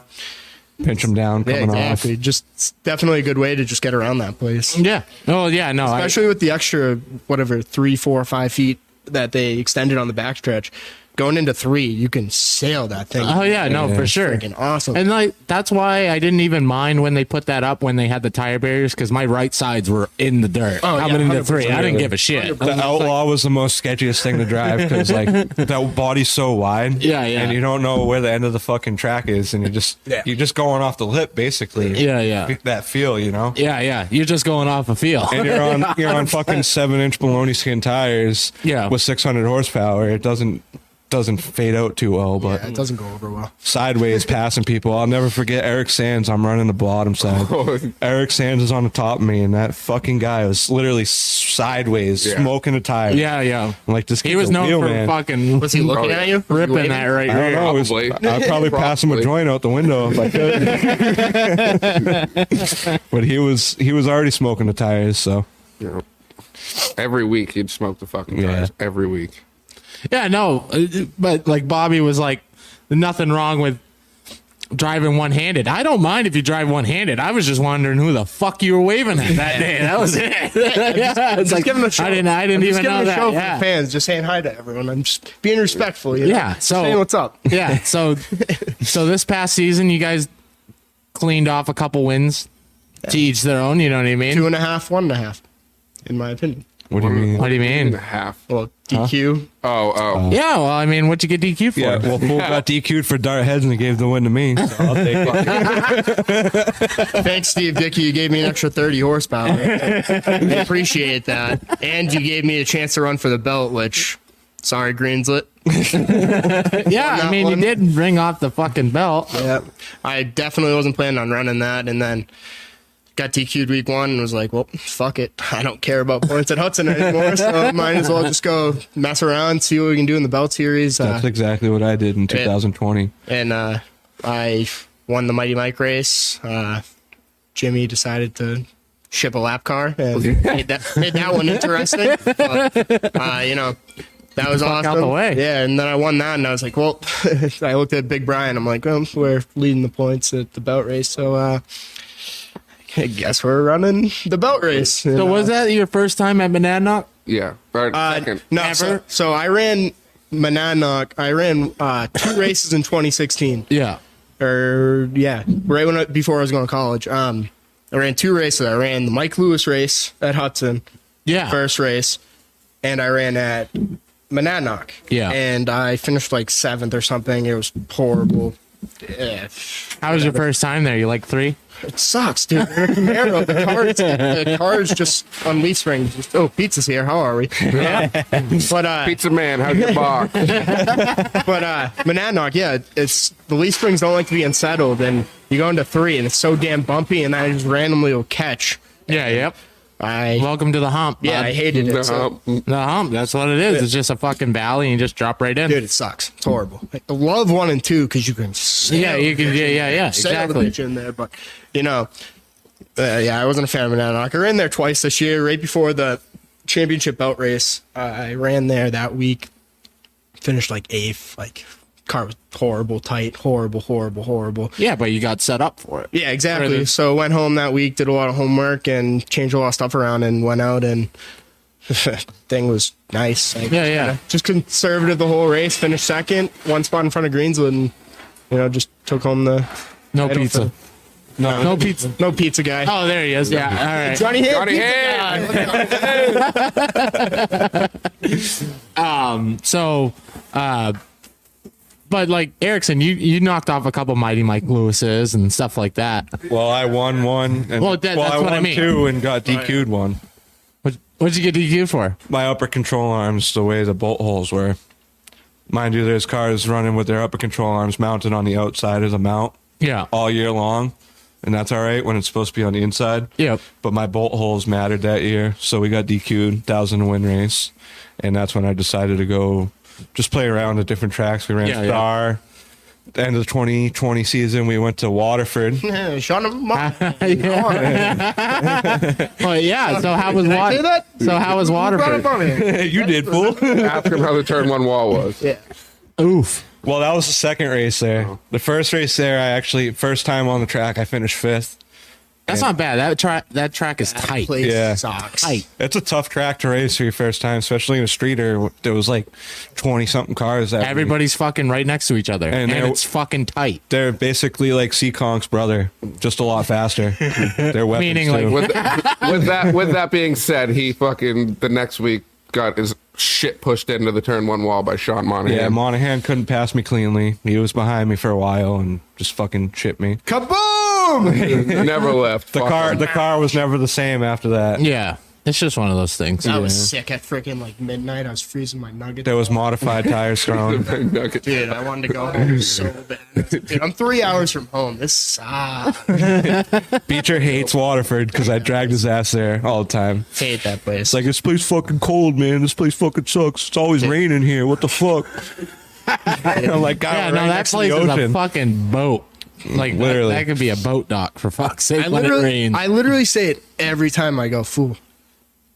pinch them down, coming off. Just it's definitely a good way to just get around that place. Yeah. Oh, yeah. No, especially with the extra, 3, 4, 5 feet that they extended on the backstretch. Going into 3, you can sail that thing. Oh, yeah, no, for sure. Freaking awesome. And like that's why I didn't even mind when they put that up when they had the tire barriers, because my right sides were in the dirt coming into 3. I didn't give a shit. The Outlaw was the most sketchiest thing to drive because like that body's so wide. And you don't know where the end of the fucking track is, and you're just going off the lip basically. That feel, you know. You're just going off a feel. And you're on fucking 7-inch baloney skin tires. With 600 horsepower. It doesn't doesn't fade out too well, but Yeah, it doesn't go over well. sideways passing people. I'll never forget Eric Sands. I'm running the bottom side. Eric Sands is on the top of me, and that fucking guy was literally sideways smoking a tire. Yeah, yeah. I'm like, this He kid's was a known wheel for man. fucking Was he looking at you? ripping that right I don't here. know. Probably. I'd probably pass him a joint out the window if I could. But he was already smoking the tires, so Yeah. Every week he'd smoke the fucking tires. Every week. Yeah, no, but like Bobby was like, nothing wrong with driving one-handed. I don't mind if you drive one-handed. I was just wondering who the fuck you were waving at that day. That was it. Yeah, it's like, Give him a show. I didn't I'm even just know giving a that. show for Yeah. the fans, just saying hi to everyone. I'm just being respectful. You know? Yeah, Just so saying what's up. Yeah, so this past season, you guys cleaned off a couple wins to each their own. You know what I mean? 2.5, 1.5, in my opinion. what do you mean? What do you And mean? a half. Well, DQ. Oh. Yeah, well, I mean, what you get DQ for? Yeah, well, Fool got DQ'd for dart heads and he gave the win to me. So I'll take it. Thanks, Steve Dickey. You gave me an extra 30 horsepower. I appreciate that. And you gave me a chance to run for the belt, which, sorry, Greenslet. Yeah, I mean, one. you did bring off the fucking belt. Yeah. I definitely wasn't planning on running that. And then got DQ'd week 1 and was like, well, fuck it. I don't care about points at Hudson anymore. So might as well just go mess around, see what we can do in the belt series. That's exactly what I did in 2020. And I won the Mighty Mike race. Jimmy decided to ship a lap car and made that one interesting. But, you know, that was awesome. out the way. Yeah, and then I won that, and I was like, well, I looked at Big Brian. I'm like, well, we're leading the points at the belt race, so I guess we're running the belt race. So was that your first time at Monadnock? Yeah. Or second. No, Ever? so I ran Monadnock. I ran 2 races in 2016. Yeah. Right before I was going to college. I ran 2 races. I ran the Mike Lewis race at Hudson, Yeah. first race, and I ran at Monadnock. Yeah. And I finished like 7th or something. It was horrible. Yeah. How was your first time there? You like 3? It sucks, dude. We're in a Camaro. The car's just on leaf springs. Just, oh, pizza's here. How are we? Yeah. But Pizza man, how's your box? Monadnock, yeah, it's the leaf springs don't like to be unsettled, and you go into 3, and it's so damn bumpy, and then I just randomly will catch. Yeah, yep. Welcome to the hump. Yeah, bud. I hated it. So, The hump. That's what it is. It's just a fucking valley and you just drop right in. dude, it sucks. It's horrible. I love 1 and 2 because you can sail Yeah, you can. Yeah. sail the Exactly. bitch in there, but you know, yeah, I wasn't a fan of Monadnock. I ran there twice this year, right before the championship belt race. I ran there that week, finished like 8th. Like, car was horrible, tight, horrible. Yeah, but you got set up for it. Yeah, exactly. Further. So went home that week, did a lot of homework, and changed a lot of stuff around, and went out, and thing was nice. Like, Yeah. just conservative the whole race. Finished 2nd, 1 spot in front of Greenswood, and just took home the No title pizza. for- No pizza. No pizza guy. Oh, there he is. Yeah. All right. Johnny Hand. Johnny pizza Hand. guy. So, but like Erickson, you knocked off a couple Mighty Mike Lewis's and stuff like that. Well, I won 1. And, Well, that's I what I won mean. 2 and got DQ'd 1. What'd you get DQ for? My upper control arms, the way the bolt holes were. Mind you, there's cars running with their upper control arms mounted on the outside as a mount Yeah. all year long. And that's all right when it's supposed to be on the inside. Yep. But my bolt holes mattered that year, so we got DQ'd, 1,000 win race. And that's when I decided to go just play around at different tracks. We ran Star. The end of the 2020 season, we went to Waterford. Shut him up. Well, yeah. So how was Did I say that? So how was Brought Waterford? up on here. You did, fool. Ask him how the turn 1 wall was. Yeah. Oof. Well, that was the second race there. The first race there, first time on the track, I finished 5th. That's not bad. That track is tight. Place Yeah. sucks. Tight. It's a tough track to race for your first time, especially in a streeter. There was like 20-something cars. That Everybody's fucking right next to each other, and they're- it's fucking tight. They're basically like Seekonk's brother, just a lot faster. They're weapons Meaning, like, too. With that being said, he fucking the next week got his shit pushed into the turn 1 wall by Sean Monahan. Yeah, Monahan couldn't pass me cleanly. He was behind me for a while and just fucking chipped me. Kaboom! Never left. The Fuck car, him. the car was never the same after that. Yeah. It's just one of those things. I was sick at freaking like midnight. I was freezing my nuggets. There was modified tires thrown. Dude, I wanted to go home so bad. Dude, I'm 3 hours from home. This sucks. Beecher hates Waterford because I dragged his ass there all the time. Hate that place. It's like, this place fucking cold, man. This place fucking sucks. It's always raining here. What the fuck? I'm like, God, Yeah, no, that place is a fucking boat. Like, Literally. that could be a boat dock, for fuck's sake, when it rains. I literally say it every time I go, fool.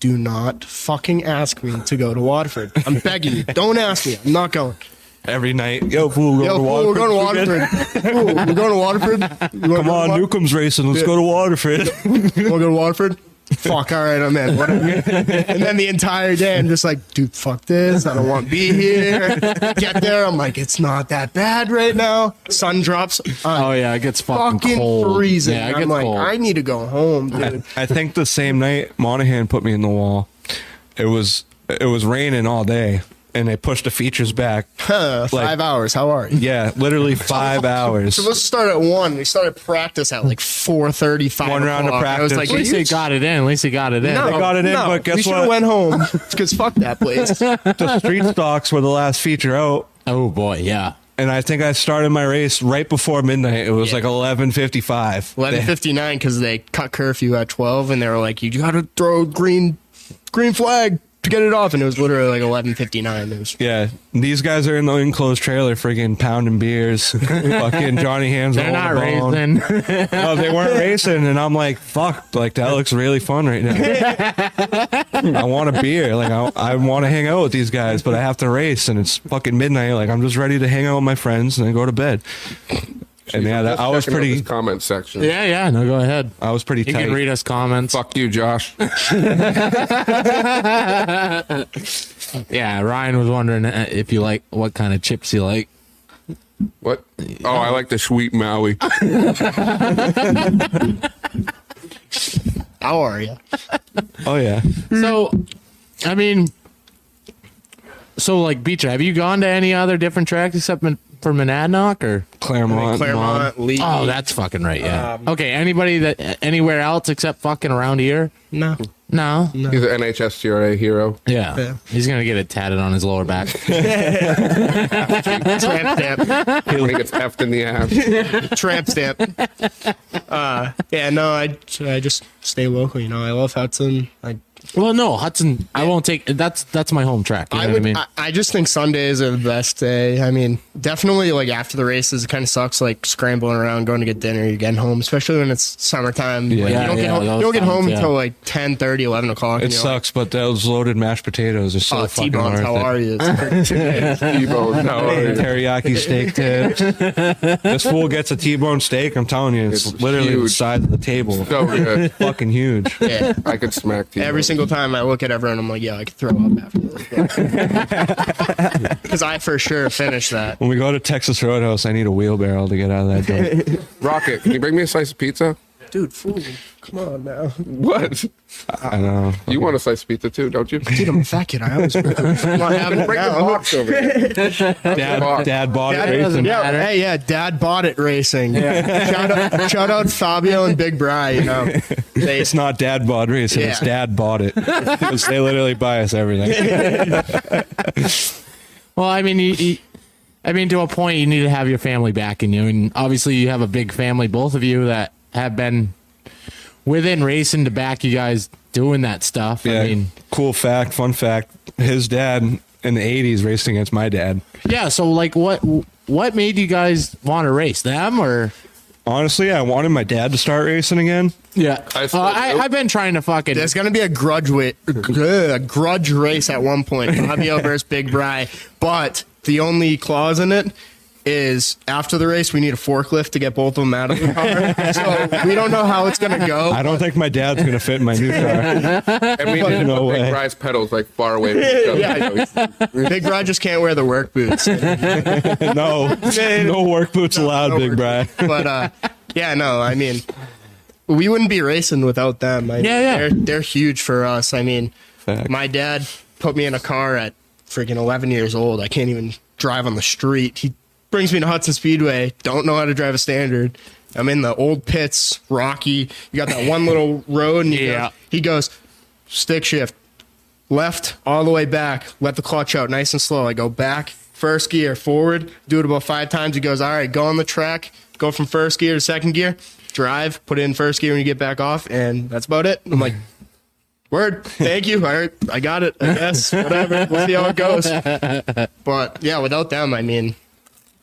Do not fucking ask me to go to Waterford. I'm begging you. Don't ask me. I'm not going. Every night. Yo, fool, Yo, fool, we're going to Waterford. Fool, we're going to Waterford. Come on, Newcomb's racing. Let's go to Waterford. Want to go to Waterford? Fuck, all right, I'm in. Whatever. And then the entire day, I'm just like, dude, fuck this. I don't want to be here. Get there. I'm like, it's not that bad right now. Sun drops. Oh, yeah, it gets fucking cold. Freezing. Yeah, it I'm gets like, cold. I need to go home, dude. I think the same night Monahan put me in the wall. It was raining all day, and they pushed the features back. 5 hours. How are you? Yeah, literally 5 hours. Supposed to start at 1. We started practice at like 4:35. One round of I was practice. like, At least he got it in. At least he got it in. no, They got it in, no, but guess we should have what? went home because fuck that place. The street stocks were the last feature out, Oh, boy, yeah. and I think I started my race right before midnight. It was like 11:55. 11:59 because they cut curfew at 12, and they were like, "You got to throw green flag to get it off," and it was literally like 11:59. It was Yeah, these guys are in the enclosed trailer, friggin' pounding beers. Fucking Johnny Hands. They're not racing. No, they weren't racing, and I'm like, fuck, like that looks really fun right now. I want a beer, like I want to hang out with these guys, but I have to race, and it's fucking midnight. Like I'm just ready to hang out with my friends and then go to bed. And yeah, I was Checking out pretty. this comment section. Yeah, no, go ahead. I was pretty You tight. can read us comments. Fuck you, Josh. Yeah, Ryan was wondering if you like what kind of chips you like. What? Oh, I like the sweet Maui. how are you? Oh yeah. So, I mean, like Beecher, have you gone to any other different tracks except for Monadnock or Claremont. Claremont, Lee. Oh, that's fucking right. Yeah. Okay. Anybody that anywhere else except fucking around here? No. No. He's an NHSGRA hero. Yeah. He's gonna get it tatted on his lower back. Tramp stamp. When he gets effed in the ass. Tramp stamp. Yeah, no, I just stay local. You know, I love Hudson. Well, no, Hudson. I won't take. That's my home track. You know what I mean? I just think Sundays are the best day. I mean, definitely like after the races, it kind of sucks like scrambling around, going to get dinner, you're getting home, especially when it's summertime. Yeah. Like, Yeah, you don't get yeah, home, those you don't get home times, yeah. until like 10:30, 11 o'clock. It and you're like, sucks, but those loaded mashed potatoes are so oh, fucking T-bones, worth how it. are you? It's pretty- T-Bone. How are you? Teriyaki steak tips. This fool gets a T-bone steak. I'm telling you, it's It's literally the huge. size of the table. So good. Fucking huge. yeah. I could smack T-Bone. Every single time I look at everyone, I'm like, yeah, I could throw up after this. Because I for sure finished that. When we go to Texas Roadhouse, I need a wheelbarrow to get out of that door. Rocket, can you bring me a slice of pizza? Dude, fool, come on now. What? I know. You want a slice of pizza too, don't you? Dude, I'm a fat kid. I always I'm not having it Bring the now. box over here. Dad bought Dad it. doesn't yeah, matter. hey, yeah, Dad bought it racing. Shout out Fabio and Big Bri. You know, they It's not Dad bought racing. It's Yeah. Dad bought it. 'Cause they literally buy us everything. Well, I mean, I mean, to a point, you need to have your family backing you, and obviously, you have a big family, both of you, that have been within racing to back you guys doing that stuff. Yeah. I mean, Cool fact, fun fact. His dad in the 80s raced against my dad. yeah. So, like, what made you guys want to race them, or? Honestly, I wanted my dad to start racing again. Yeah, I still do. I've been trying to fucking. there's gonna be a grudge race at one point. Fabio versus Big Bri, but the only clause in it is after the race we need a forklift to get both of them out of the car. So we don't know how it's gonna go. I don't think my dad's going to fit in my new car. And we need No to way. Big Rise pedals like far away from each other. Yeah. Big Bri just can't wear the work boots. No work boots allowed, no Big work Bri. But yeah, no, I mean, we wouldn't be racing without them. Yeah. They're huge for us. I mean, Fact. my dad put me in a car at freaking 11 years old. I can't even drive on the street. He brings me to Hudson Speedway. Don't know how to drive a standard. I'm in the old pits, rocky. You got that one little road, and Yeah. he goes, stick shift, left all the way back, let the clutch out nice and slow. I go back, first gear, forward, do it about 5 times. He goes, all right, go on the track, go from first gear to second gear, drive, put it in first gear when you get back off, and that's about it. I'm like, word, thank you. All right, I got it, I guess. Whatever, we'll see how it goes. But, yeah, without them, I mean,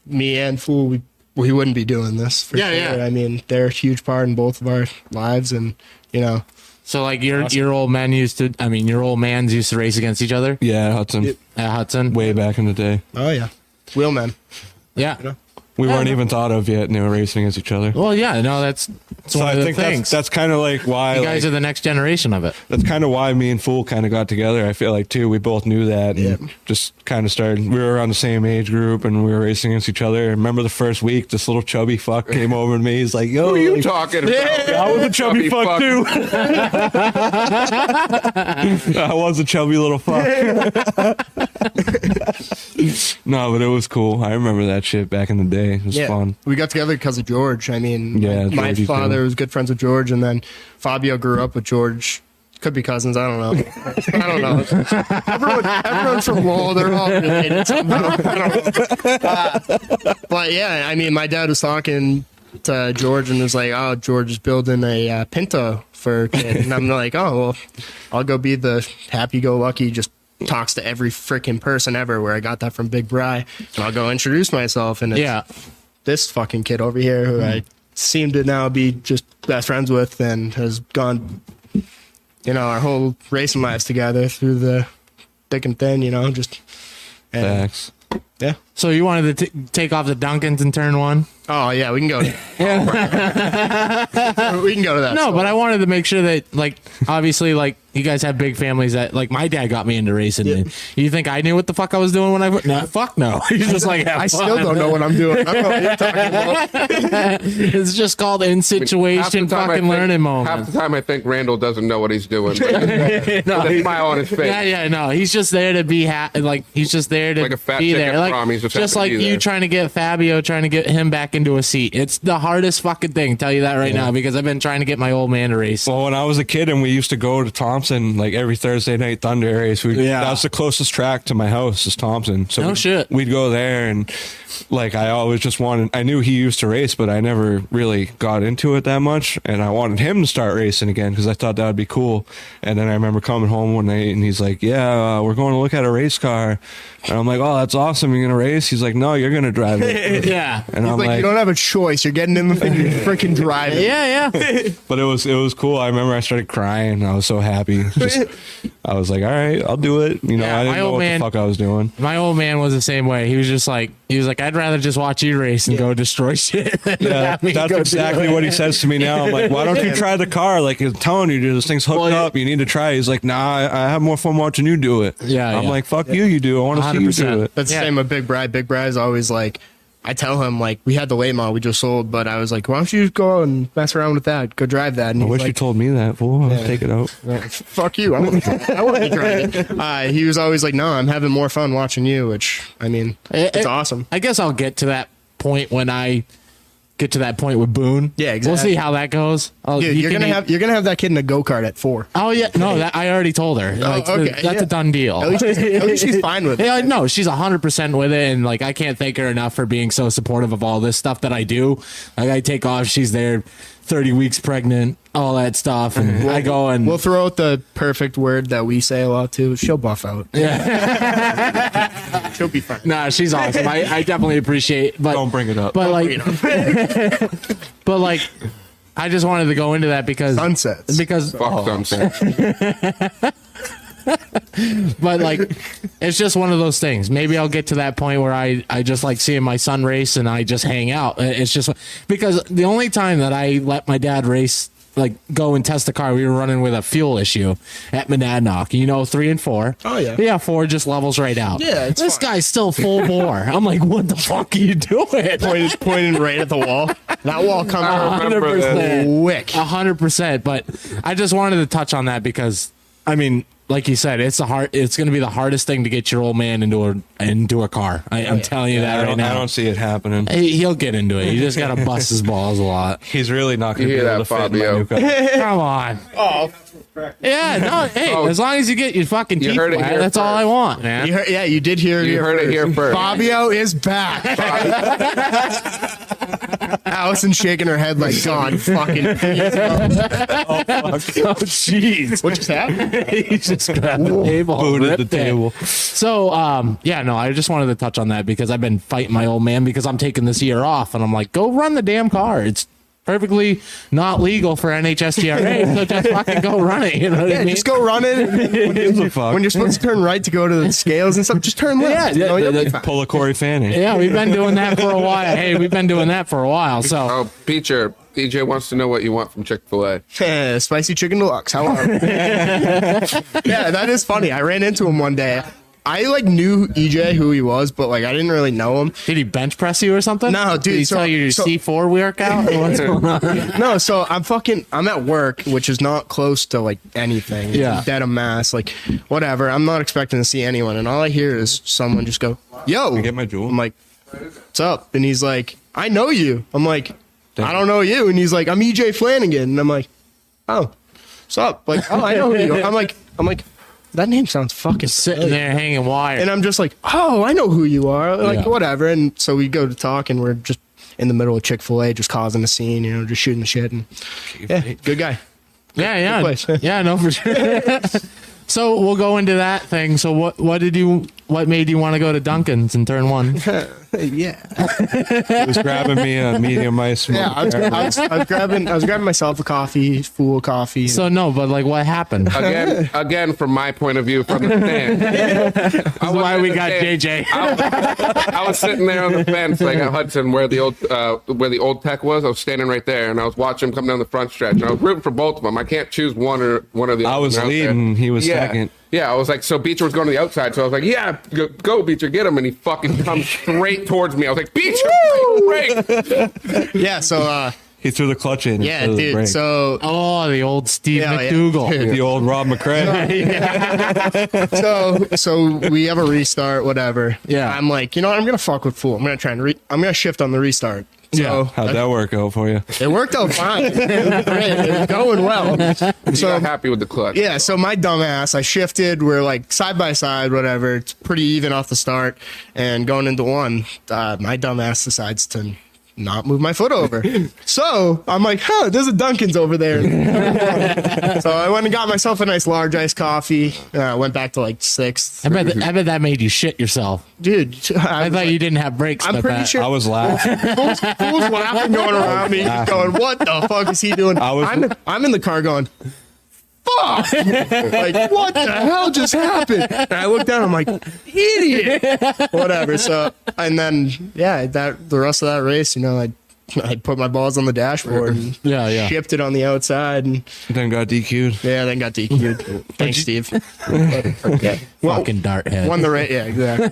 me and Fool, we wouldn't be doing this for sure. Yeah. I mean, they're a huge part in both of our lives, and, you know. So like your old mans used to race against each other? Yeah, Hudson. At Hudson? Way back in the day. Oh, yeah. Wheelman. Yeah. You know? We weren't even thought of yet, and they were racing against each other. Well, yeah, no, that's So one I of the think things. that's kind of like why you guys are the next generation of it. that's kind of why me and Fool kind of got together. I feel like too, we both knew that, and just kind of started. We were around the same age group, and we were racing against each other. I remember the first week, this little chubby fuck came over to me. He's like, "Yo, Who are you talking about? I was a chubby fuck too. I was a chubby little fuck." No, but it was cool. I remember that shit back in the day. It was fun. We got together because of George. I mean, Yeah, my Georgie father too. was good friends with George, and then Fabio grew up with George. Could be cousins. I don't know. I don't know. Everyone's from Lowell. They're all related somehow. I don't know. But yeah, I mean, my dad was talking to George and was like, "Oh, George is building a Pinto for a kid," and I'm like, "Oh, well, I'll go be the happy-go-lucky, just talks to every freaking person ever." Where I got that from Big Bry, and I'll go introduce myself, and it's this fucking kid over here who I seem to now be just best friends with and has gone, you know, our whole racing lives together through the thick and thin, you know, just. And, Facts. yeah. So you wanted to take off the Duncans in turn 1? Oh, yeah, we can go. We can go to that. No, but I wanted to make sure that, like, obviously, like, you guys have big families that, like, my dad got me into racing. Yeah. And you think I knew what the fuck I was doing when I... No, fuck no. He's just like, I still don't know what I'm doing. I don't know what you're talking about. It's just called in situation fucking learning moment. Half the time I think Randall doesn't know what he's doing. But with a smile on his face. Yeah, no. He's just there to be like he's just there to Like a fat be chick there. at Like prom, he's just just happy to like be you there. trying to get Fabio, trying to get him back into a seat. It's the hardest fucking thing. Tell you that right now because I've been trying to get my old man to race. Well, when I was a kid and we used to go to Thompson like every Thursday night Thunder race, that was the closest track to my house is Thompson. So we'd go there, and like I always just wanted. I knew he used to race, but I never really got into it that much, and I wanted him to start racing again because I thought that would be cool. And then I remember coming home one night, and he's like, "Yeah, we're going to look at a race car," and I'm like, "Oh, that's awesome! You're gonna race?" He's like, "No, you're gonna drive it." Yeah, and I'm like, "You don't have a choice. You're getting in the thing. You're freaking driving." Yeah. But it was cool. I remember I started crying. I was so happy. I was like, all right, I'll do it. You know, I didn't know what the fuck I was doing. My old man was the same way. He was like, I'd rather just watch you race and go destroy shit. Yeah, that's exactly what he says to me now. I'm like, why don't you try the car? Like, he's telling you, dude, this thing's hooked up. You need to try it. He's like, nah, I have more fun watching you do it. Yeah, I'm like, fuck you do. I want to see you do it. That's the same with Big Bry. Big Bry's always like, I tell him, like, we had the late model we just sold, but I was like, why don't you go and mess around with that? Go drive that. And I wish like, you told me that, fool. I'll take it out. Fuck you. I want to be driving. He was always like, no, I'm having more fun watching you, which, I mean, it's awesome. I guess I'll get to that point when I get to that point with Boone. Yeah, exactly. We'll see how that goes. Dude, you're gonna have that kid in a go-kart at 4. Oh yeah, no, that I already told her. Like, that's a done deal. At least she's fine with it. Yeah, no, she's 100% with it, and like I can't thank her enough for being so supportive of all this stuff that I do. Like I take off, she's there, 30 weeks pregnant, all that stuff, and I go and we'll throw out the perfect word that we say a lot too. She'll buff out. Yeah, she'll be fine. Nah, she's awesome. I definitely appreciate. But don't bring it up. But like, I just wanted to go into that because sunsets. Because sunsets. But like, it's just one of those things. Maybe I'll get to that point where I just like seeing my son race and I just hang out. It's just because the only time that I let my dad race, like go and test the car, we were running with a fuel issue at Monadnock, 3 and 4. Oh yeah. Yeah, 4 just levels right out. Yeah, this guy's still full bore. I'm like, what the fuck are you doing? Pointing right at the wall. That wall comes out 100%. quick. 100%. But I just wanted to touch on that because, I mean, like you said, it's going to be the hardest thing to get your old man into a car. I'm telling you that right now. I don't see it happening. He'll get into it. You just got to bust his balls a lot. He's really not going to be able to fit in my new car. Come on. Oh. Yeah, no, hey, as long as you get your fucking teeth wet, that's all I want, man. You did hear it. You heard it here first. Fabio is back. Allison shaking her head like, God, fucking. Oh, jeez. What just happened? He just grabbed the table. Booted the table. So, I just wanted to touch on that because I've been fighting my old man because I'm taking this year off, and I'm like, go run the damn car. It's perfectly not legal for NHSTRA, so just fucking go run it. You know what I mean? Just go run it. When you're supposed to turn right to go to the scales and stuff, just turn left. Pull a Corey Fanning. Yeah, we've been doing that for a while. Hey, we've been doing that for a while. So, oh, Beecher, EJ wants to know what you want from Chick-fil-A. Spicy chicken deluxe. How are you? Yeah, that is funny. I ran into him one day. I knew EJ who he was, but I didn't really know him. Did he bench press you or something? No, dude. Did he tell you your C4 workout? Or what's going on? No, so I'm at work, which is not close to anything. Yeah. Dead of mass, whatever. I'm not expecting to see anyone, and all I hear is someone just go, "Yo!" Can I get my jewel? I'm like, "What's up?" And he's like, "I know you." I'm like, "I don't know you." And he's like, "I'm EJ Flanagan." And I'm like, "Oh, what's up?" "Oh, I know who you are." I'm like. That name sounds fucking sitting there hanging wire. And I'm just like, oh, I know who you are. Whatever. And so we go to talk, and we're just in the middle of Chick-fil-A, just causing a scene, just shooting the shit. And yeah, good guy. Yeah. Good place. Yeah, no, for sure. So we'll go into that thing. So what made you want to go to Dunkin's and turn one? Yeah. He was grabbing me a medium ice. Yeah, I was grabbing myself a coffee, full coffee. So no, but what happened? Again, from my point of view, from the stand. That's why we got JJ. I was sitting there on the fence, at Hudson, where the old tech was. I was standing right there, and I was watching him come down the front stretch. And I was rooting for both of them. I can't choose one or the other. I was leading. He was second. Yeah, I was like, so Beecher was going to the outside, so I was like, yeah, go Beecher, get him, and he fucking comes straight towards me. I was like, Beecher, break! Yeah, so he threw the clutch in. Yeah, dude. So the old Steve McDougal, the old Rob McRae. So we have a restart, whatever. Yeah, I'm like, I'm gonna fuck with full. I'm gonna try and I'm gonna shift on the restart. So how'd that work out for you? It worked out fine. It was going well. So I'm happy with the clutch. Yeah, so my dumbass, I shifted. We're side by side, whatever. It's pretty even off the start. And going into one, my dumbass decides to not move my foot over. So I'm like, there's a Dunkin's over there. So I went and got myself a nice large iced coffee. Went back to 6th. I bet that made you shit yourself. Dude, I thought you didn't have brakes. I'm pretty sure. I was laughing. Fools laughing going around me, going, what the fuck is he doing? I'm in the car going, fuck! What the hell just happened? And I look down, I'm like, idiot! Whatever. So, and then, the rest of that race, I put my balls on the dashboard and shipped it on the outside. And then got DQ'd. Yeah, then got DQ'd. Thanks, Steve. Fucking dart head. Won the race. Yeah, exactly.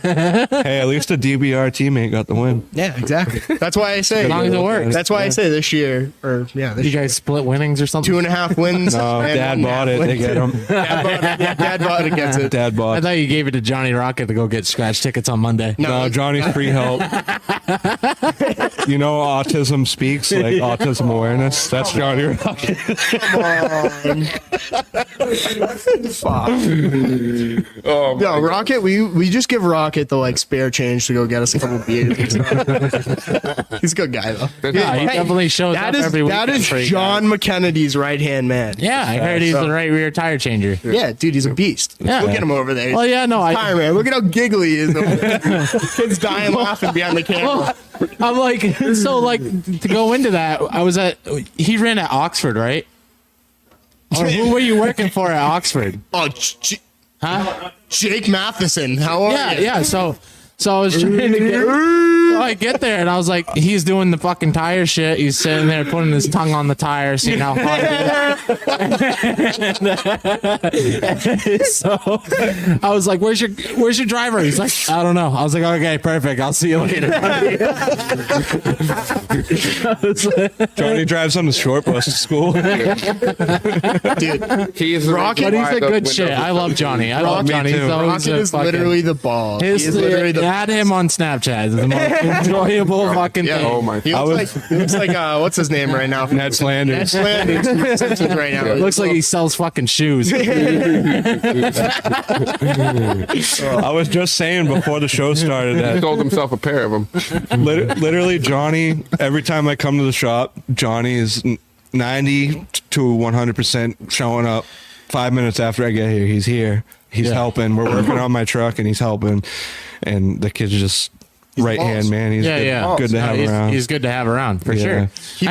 Hey, at least a DBR teammate got the win. Yeah, exactly. That's why I say. As long as it works. That's why I say this year, you guys split winnings or something? 2.5 wins. No, Dad bought it. They get them. Dad bought it, gets it. Dad bought. I thought you gave it to Johnny Rocket to go get scratch tickets on Monday. No, Johnny's free help. Autism speaks, autism awareness. That's Johnny Rocket. Come on. Rocket, we just give Rocket the spare change to go get us a couple beers. He's a good guy though. He definitely shows up every week. That is John McKennedy's right hand man. Yeah, I heard he's the right rear tire changer. Yeah, dude, he's a beast. Yeah. Look at him over there. Well, yeah, no, tire man. Look at how giggly he is. Kid's dying laughing behind the camera. I'm like, to go into that, he ran at Oxford, right? Or who were you working for at Oxford? Oh, Jake Matheson. How are you? Yeah. So I was trying to get. So I get there and I was like, he's doing the fucking tire shit. He's sitting there putting his tongue on the tire, seeing how hot it is. So I was like, where's your driver? He's like, I don't know. I was like, okay, perfect. I'll see you later. Johnny drives on the short bus to school. Dude, He's Rocket, But he's a good shit. I love Johnny. I love Johnny. He's always Rocket is literally the ball. He is literally the Add him on Snapchat. It's the most enjoyable fucking thing. Oh my! He looks like what's his name right now? Ned Flanders. Flanders from The Simpsons right now. Looks like he sells fucking shoes. I was just saying before the show started He that sold himself a pair of them. literally Johnny, every time I come to the shop, Johnny is 90 to 100% showing up. 5 minutes after I get here, he's here. He's helping. We're working on my truck and he's helping. And the kid's just right hand man. He's good to have around. He's good to have around for sure. He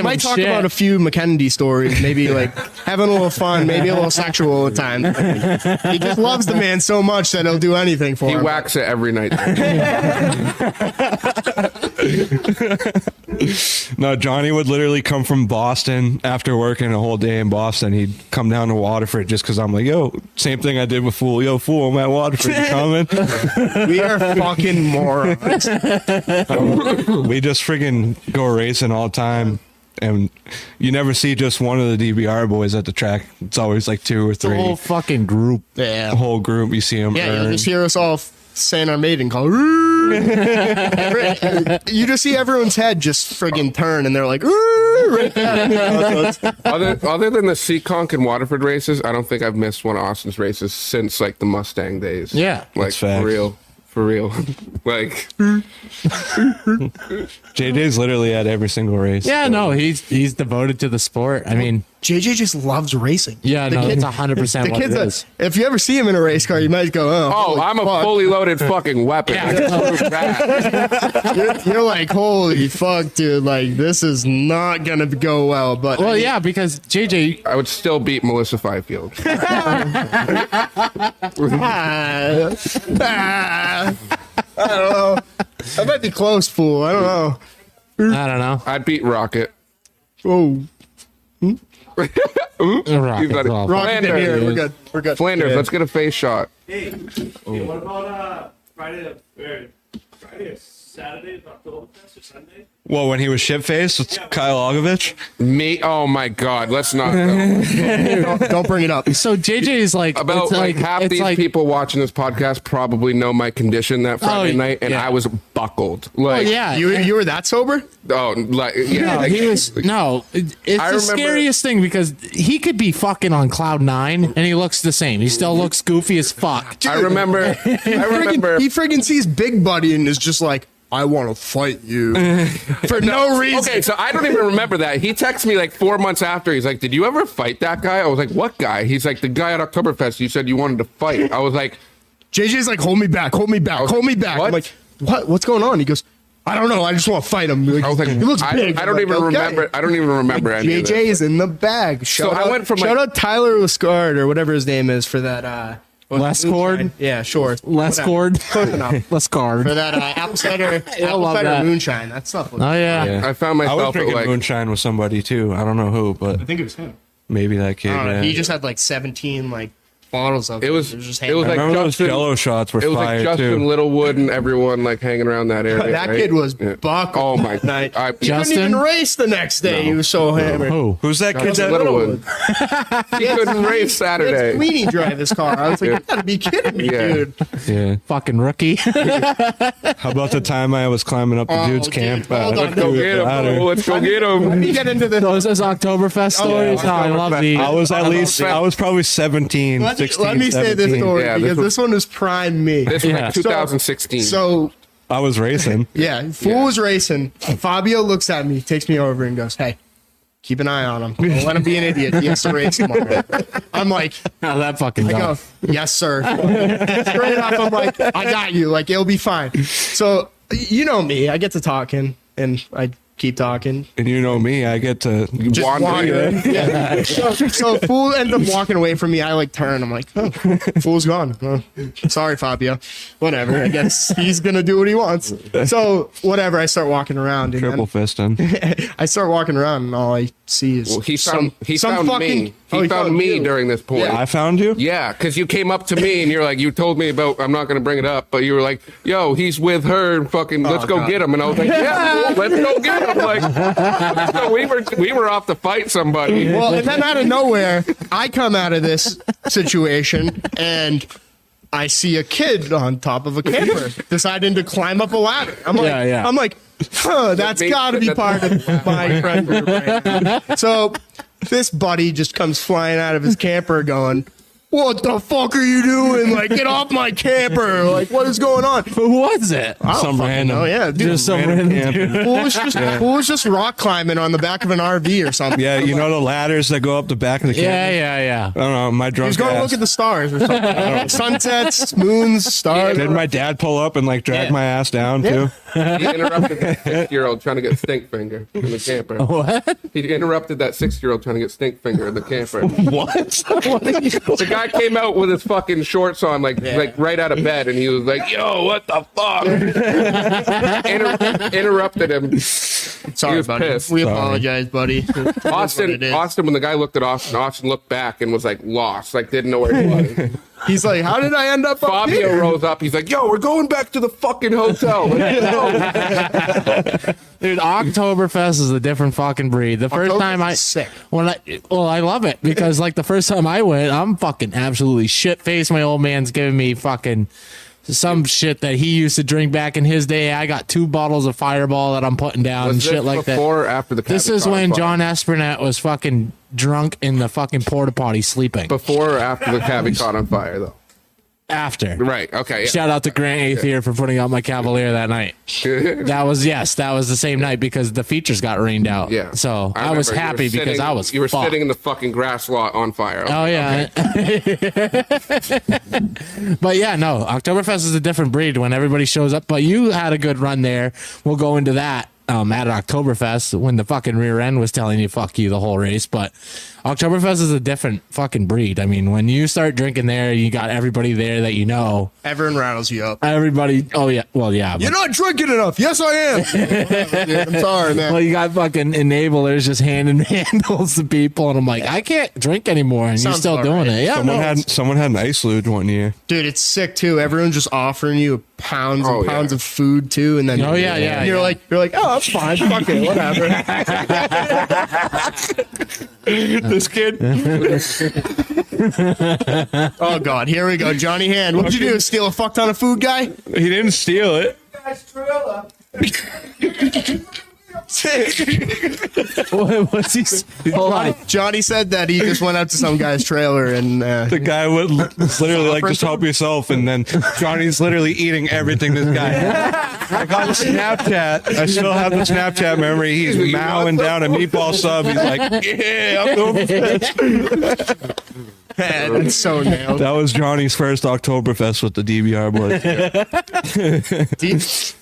might talk shit. about a few McKennedy stories, maybe like having a little fun, maybe a little sexual at times. He just loves the man so much that he'll do anything for He him. whacks it every night. No, Johnny would literally come from Boston after working a whole day in Boston. He'd come down to Waterford just because I'm like, yo, same thing I did with Fool. Yo, Fool, I'm at Waterford. You coming? We are fucking morons. We just friggin' go racing all the time. And you never see just one of the DBR boys at the track. It's always like two or The three. whole fucking group. Yeah. The whole group, you see them. Yeah, you'll just hear us all saying our maiden call. You just see everyone's head just friggin' turn, and they're like, right there. Other than the Seekonk and Waterford races, I don't think I've missed one of Austin's races since like the Mustang days. Yeah, like that's facts. for real. Like JJ's literally at every single race. Yeah, no, he's devoted to the sport. I mean, JJ just loves racing. yeah, no, it's 100% The what it kid's is. if you ever see him in a race car, you might go, oh, holy I'm a fuck. fully loaded fucking weapon. Yeah. I can prove that. You're like, holy fuck, dude. Like, this is not going to go well. But Well, yeah, because JJ, I would still beat Melissa Fifield. I don't know. I might be close, fool. I don't know. I don't know. I'd beat Rocket. Oh, He's Rocket's not- awful. Rocket in here. We're good. We're good. Flanders, Yeah. let's get a face shot. Hey, what about Friday or Saturday, Oktoberfest or Sunday? Well, when he was shit-faced with Kyle Ogovich? Me? Oh my God! Let's not. Don't bring it up. So JJ is like, About it's like half it's these like, people watching this podcast probably know my condition that Friday night, and yeah. I was buckled. Oh Like, yeah, You were that sober? oh, like yeah. No, like- he was no. It's I the remember- scariest thing because he could be fucking on cloud 9 and he looks the same. He still looks goofy as fuck. I remember. He friggin' sees Big Buddy and is just like, I want to fight you for no reason. Okay, so I don't even remember that. He texted me like 4 months after. He's like, "Did you ever fight that guy?" I was like, "What guy?" He's like, "The guy at Oktoberfest. You said you wanted to fight." I was like, JJ's like, hold me back, hold me back, hold me back. What? I'm like, what? What's going on? He goes, I don't know. I just want to fight him. I was like, he looks big. I don't I'm even like, okay. remember. I don't even remember any of JJ this. is in the bag. So I went from, shout like- out Tyler Lescard or whatever his name is for that. Lescord? Yeah, sure. Lescord? Close enough. Let's guard. For that apple cider, apple love cider that. moonshine. That stuff. Oh yeah. I found I was myself at drinking like moonshine with somebody, too. I don't know who, but I think it was him. maybe that kid. I don't know. Yeah. He just had like 17 like bottles of It was just it was I like remember those Justin, Jello shots were it was fire, like Justin too. Littlewood and everyone like hanging around that area. that right? kid was Yeah. buckled. Oh my night. I, He couldn't Justin? even race the next day. He was so hammered. Who? Who's that kid Justin that Littlewood. He couldn't race It's Saturday. Queenie drive his car. I was like, you gotta be kidding me, Yeah. dude. Yeah. Fucking rookie. How about the time I was climbing up the Oh, dude's dude, camp? hold on. Let's go get him. ladder. Bro. Let's go get Let him. me get into this. Those Oktoberfest stories. yeah. Oh, I love these. I was at least, Oktoberfest. I was probably 17, Let 16, me say this 17. story Yeah, this because was- this one was prime me. This was Yeah. like 2016. So I was racing. yeah, Fool was racing. Fabio looks at me, takes me over, and goes, "Hey, keep an eye on him. Don't let him be an idiot. He has to race tomorrow." I'm like, Oh, that fucking I guy. go, "Yes, sir." Straight up, I'm like, "I got you. Like, it'll be fine." So you know me, I get to talking, and I keep talking. And you know me, I get to Wander. Yeah. So fool ends up walking away from me. I like turn. I'm like, oh, fool's gone. Oh, sorry, Fabio. Whatever. I guess he's gonna do what he wants. So whatever. I start walking around. And triple fisting. I start walking around, and all I see is he found fucking, me. He found me during this point. I found you? Yeah, because you came up to me and you're like, you told me about, I'm not going to bring it up, but you were like, yo, he's with her and fucking, let's go get him. And I was like, yeah, cool, let's go get him. Like, so we were off to fight somebody. Well, and then out of nowhere, I come out of this situation and I see a kid on top of a camper deciding to climb up a ladder. I'm like, that's got to be part of my friend group right now. So this buddy just comes flying out of his camper going, what the fuck are you doing? Like, get off my camper. Like, what is going on? Who was it? Some random. Oh, yeah. Dude, Just some random dude. Who was just rock climbing on the back of an RV or something? Yeah, you know the ladders that go up the back of the camper? Yeah. I don't know, my drunk He's going to look at the stars or something. Sunsets, moons, stars. Did my dad pull up and like drag my ass down too? He interrupted that 6-year-old trying to get stink finger in the camper. What? He interrupted that 6-year-old trying to get stink finger in the camper. What? The guy came out with his fucking shorts on, like right out of bed, and he was like, "Yo, what the fuck?" Interrupted him. Sorry, buddy. Pissed. We apologize, buddy. Austin, when the guy looked at Austin looked back and was like lost, like didn't know where he was. He's like, how did I end up Fabio rose up. He's like, yo, we're going back to the fucking hotel. Like, Dude, Oktoberfest is a different fucking breed. The first time sick. I love it because like the first time I went, I'm fucking absolutely shit faced. My old man's giving me fucking some shit that he used to drink back in his day. I got 2 bottles of Fireball that I'm putting down and shit like that. Before or after the This is when John Espernette was fucking drunk in the fucking porta potty sleeping. Before or after the cabby caught on fire, though? After. Right, okay. Yeah. Shout out to Grant Eighth here for putting out my Cavalier that night. That was the same night because the features got rained out. Yeah. So I was happy because I was You were fucked. sitting in the fucking grass lot on fire. Oh, yeah. Okay. But yeah, no, Oktoberfest is a different breed when everybody shows up. But you had a good run there. We'll go into that at Oktoberfest when the fucking rear end was telling you fuck you the whole race. But Oktoberfest is a different fucking breed. I mean, when you start drinking there, you got everybody there that you know. Everyone rattles you up. Everybody. Oh, yeah. Well, yeah. You're not drinking enough. Yes, I am. I'm sorry, man. Well, you got fucking enablers just handing handles to people, and I'm like, I can't drink anymore, and you're still doing it. Yeah, someone had an ice luge one year. Dude, it's sick too. Everyone's just offering you pounds and pounds of food too, and then and you're like, oh, that's fine. Fuck it, whatever. This kid. Oh God, here we go. Johnny Hand. What'd you do? Steal a fuck ton of food, guy? He didn't steal it. What's he? Hold on. Johnny said that he just went out to some guy's trailer and the guy would literally like, just help yourself, and then Johnny's literally eating everything this guy had. I got the Snapchat. I still have the Snapchat memory. He's mowing down a meatball sub. He's like, yeah, I'm over this. That's so nailed. That was Johnny's first Oktoberfest with the DBR Boys.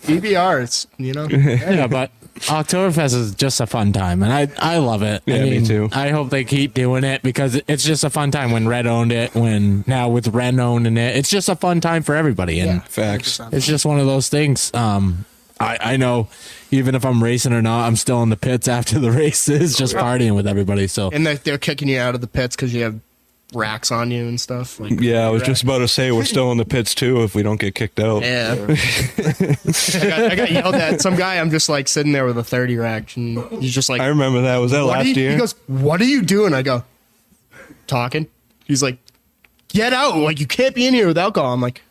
DBR, it's, Yeah, but Oktoberfest is just a fun time, and I love it. Yeah, me too. I hope they keep doing it because it's just a fun time. When Red owned it, now with Ren owning it, it's just a fun time for everybody. And facts. It's just one of those things. I know even if I'm racing or not, I'm still in the pits after the races, just partying with everybody. So and they're kicking you out of the pits because you have racks on you and stuff. Like, yeah, I was just about to say we're still in the pits too if we don't get kicked out. Yeah. I got yelled at. Some guy, I'm just like sitting there with a 30 rack, and he's just like, I remember that. Was that last year? He goes, what are you doing? I go, talking. He's like, get out. Like, you can't be in here with alcohol. I'm like,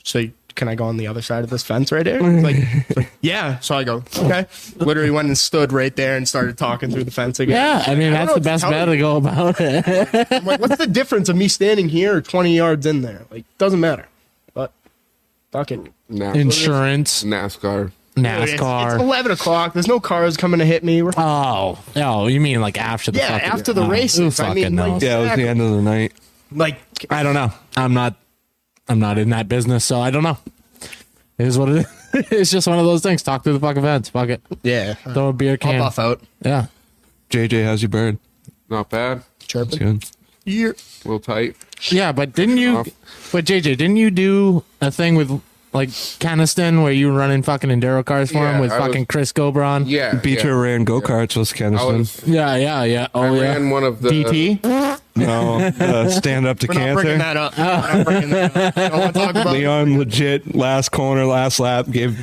so can I go on the other side of this fence right here? He's like, yeah. So I go, okay. Literally went and stood right there and started talking through the fence again. Yeah, I mean, that's the best way to go about it. I'm like, what's the difference of me standing here or 20 yards in there? Like, doesn't matter. But fuck it. Insurance. NASCAR. It's 11 o'clock. There's no cars coming to hit me. Oh, you mean like after the after the races. I mean, like, yeah, it was the end of the night. Like, I don't know. I'm not in that business, so I don't know. It is what it is. It's just one of those things. Talk through the fucking fence. Fuck it. Yeah. Throw a beer I'll can. buff out. Yeah. JJ, how's your bird? Not bad. Chirping. Good. Yeah. A little tight. Yeah, but didn't you? But JJ, didn't you do a thing with like Keniston where you were running fucking enduro cars for him with I fucking was- Chris Gobron? Yeah. Beecher ran go-karts with I Keniston. was. Yeah. Oh I yeah. ran one of the DT. No, stand up to We're not bringing cancer. that up. We're not bringing that up. I don't want to talk about it. Leon legit last corner, last lap gave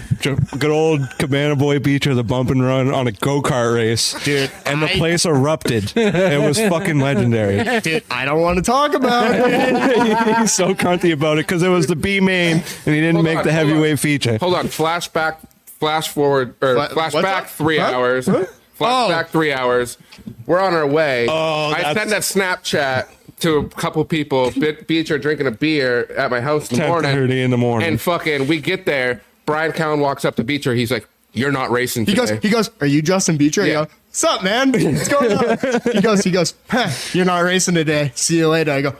good old Cabana Boy Beecher the bump and run on a go-kart race. Dude, And the place erupted. It was fucking legendary. Dude, I don't want to talk about it. He's so cunty about it because it was the B main and he didn't Hold make on, the hold heavyweight on. feature. Hold on. Flashback. Flash forward. Or What's flashback that? 3 Huh? hours. Huh? Flashback 3 hours. We're on our way. Oh, I send a Snapchat to a couple people. Beecher drinking a beer at my house in the morning. 10:30 in the morning. And fucking, we get there. Brian Cowan walks up to Beecher. He's like, "You're not racing today." He goes, are you Justin Beecher? Yeah. I go, what's up, man? What's going on? He goes, huh, you're not racing today. See you later. I go,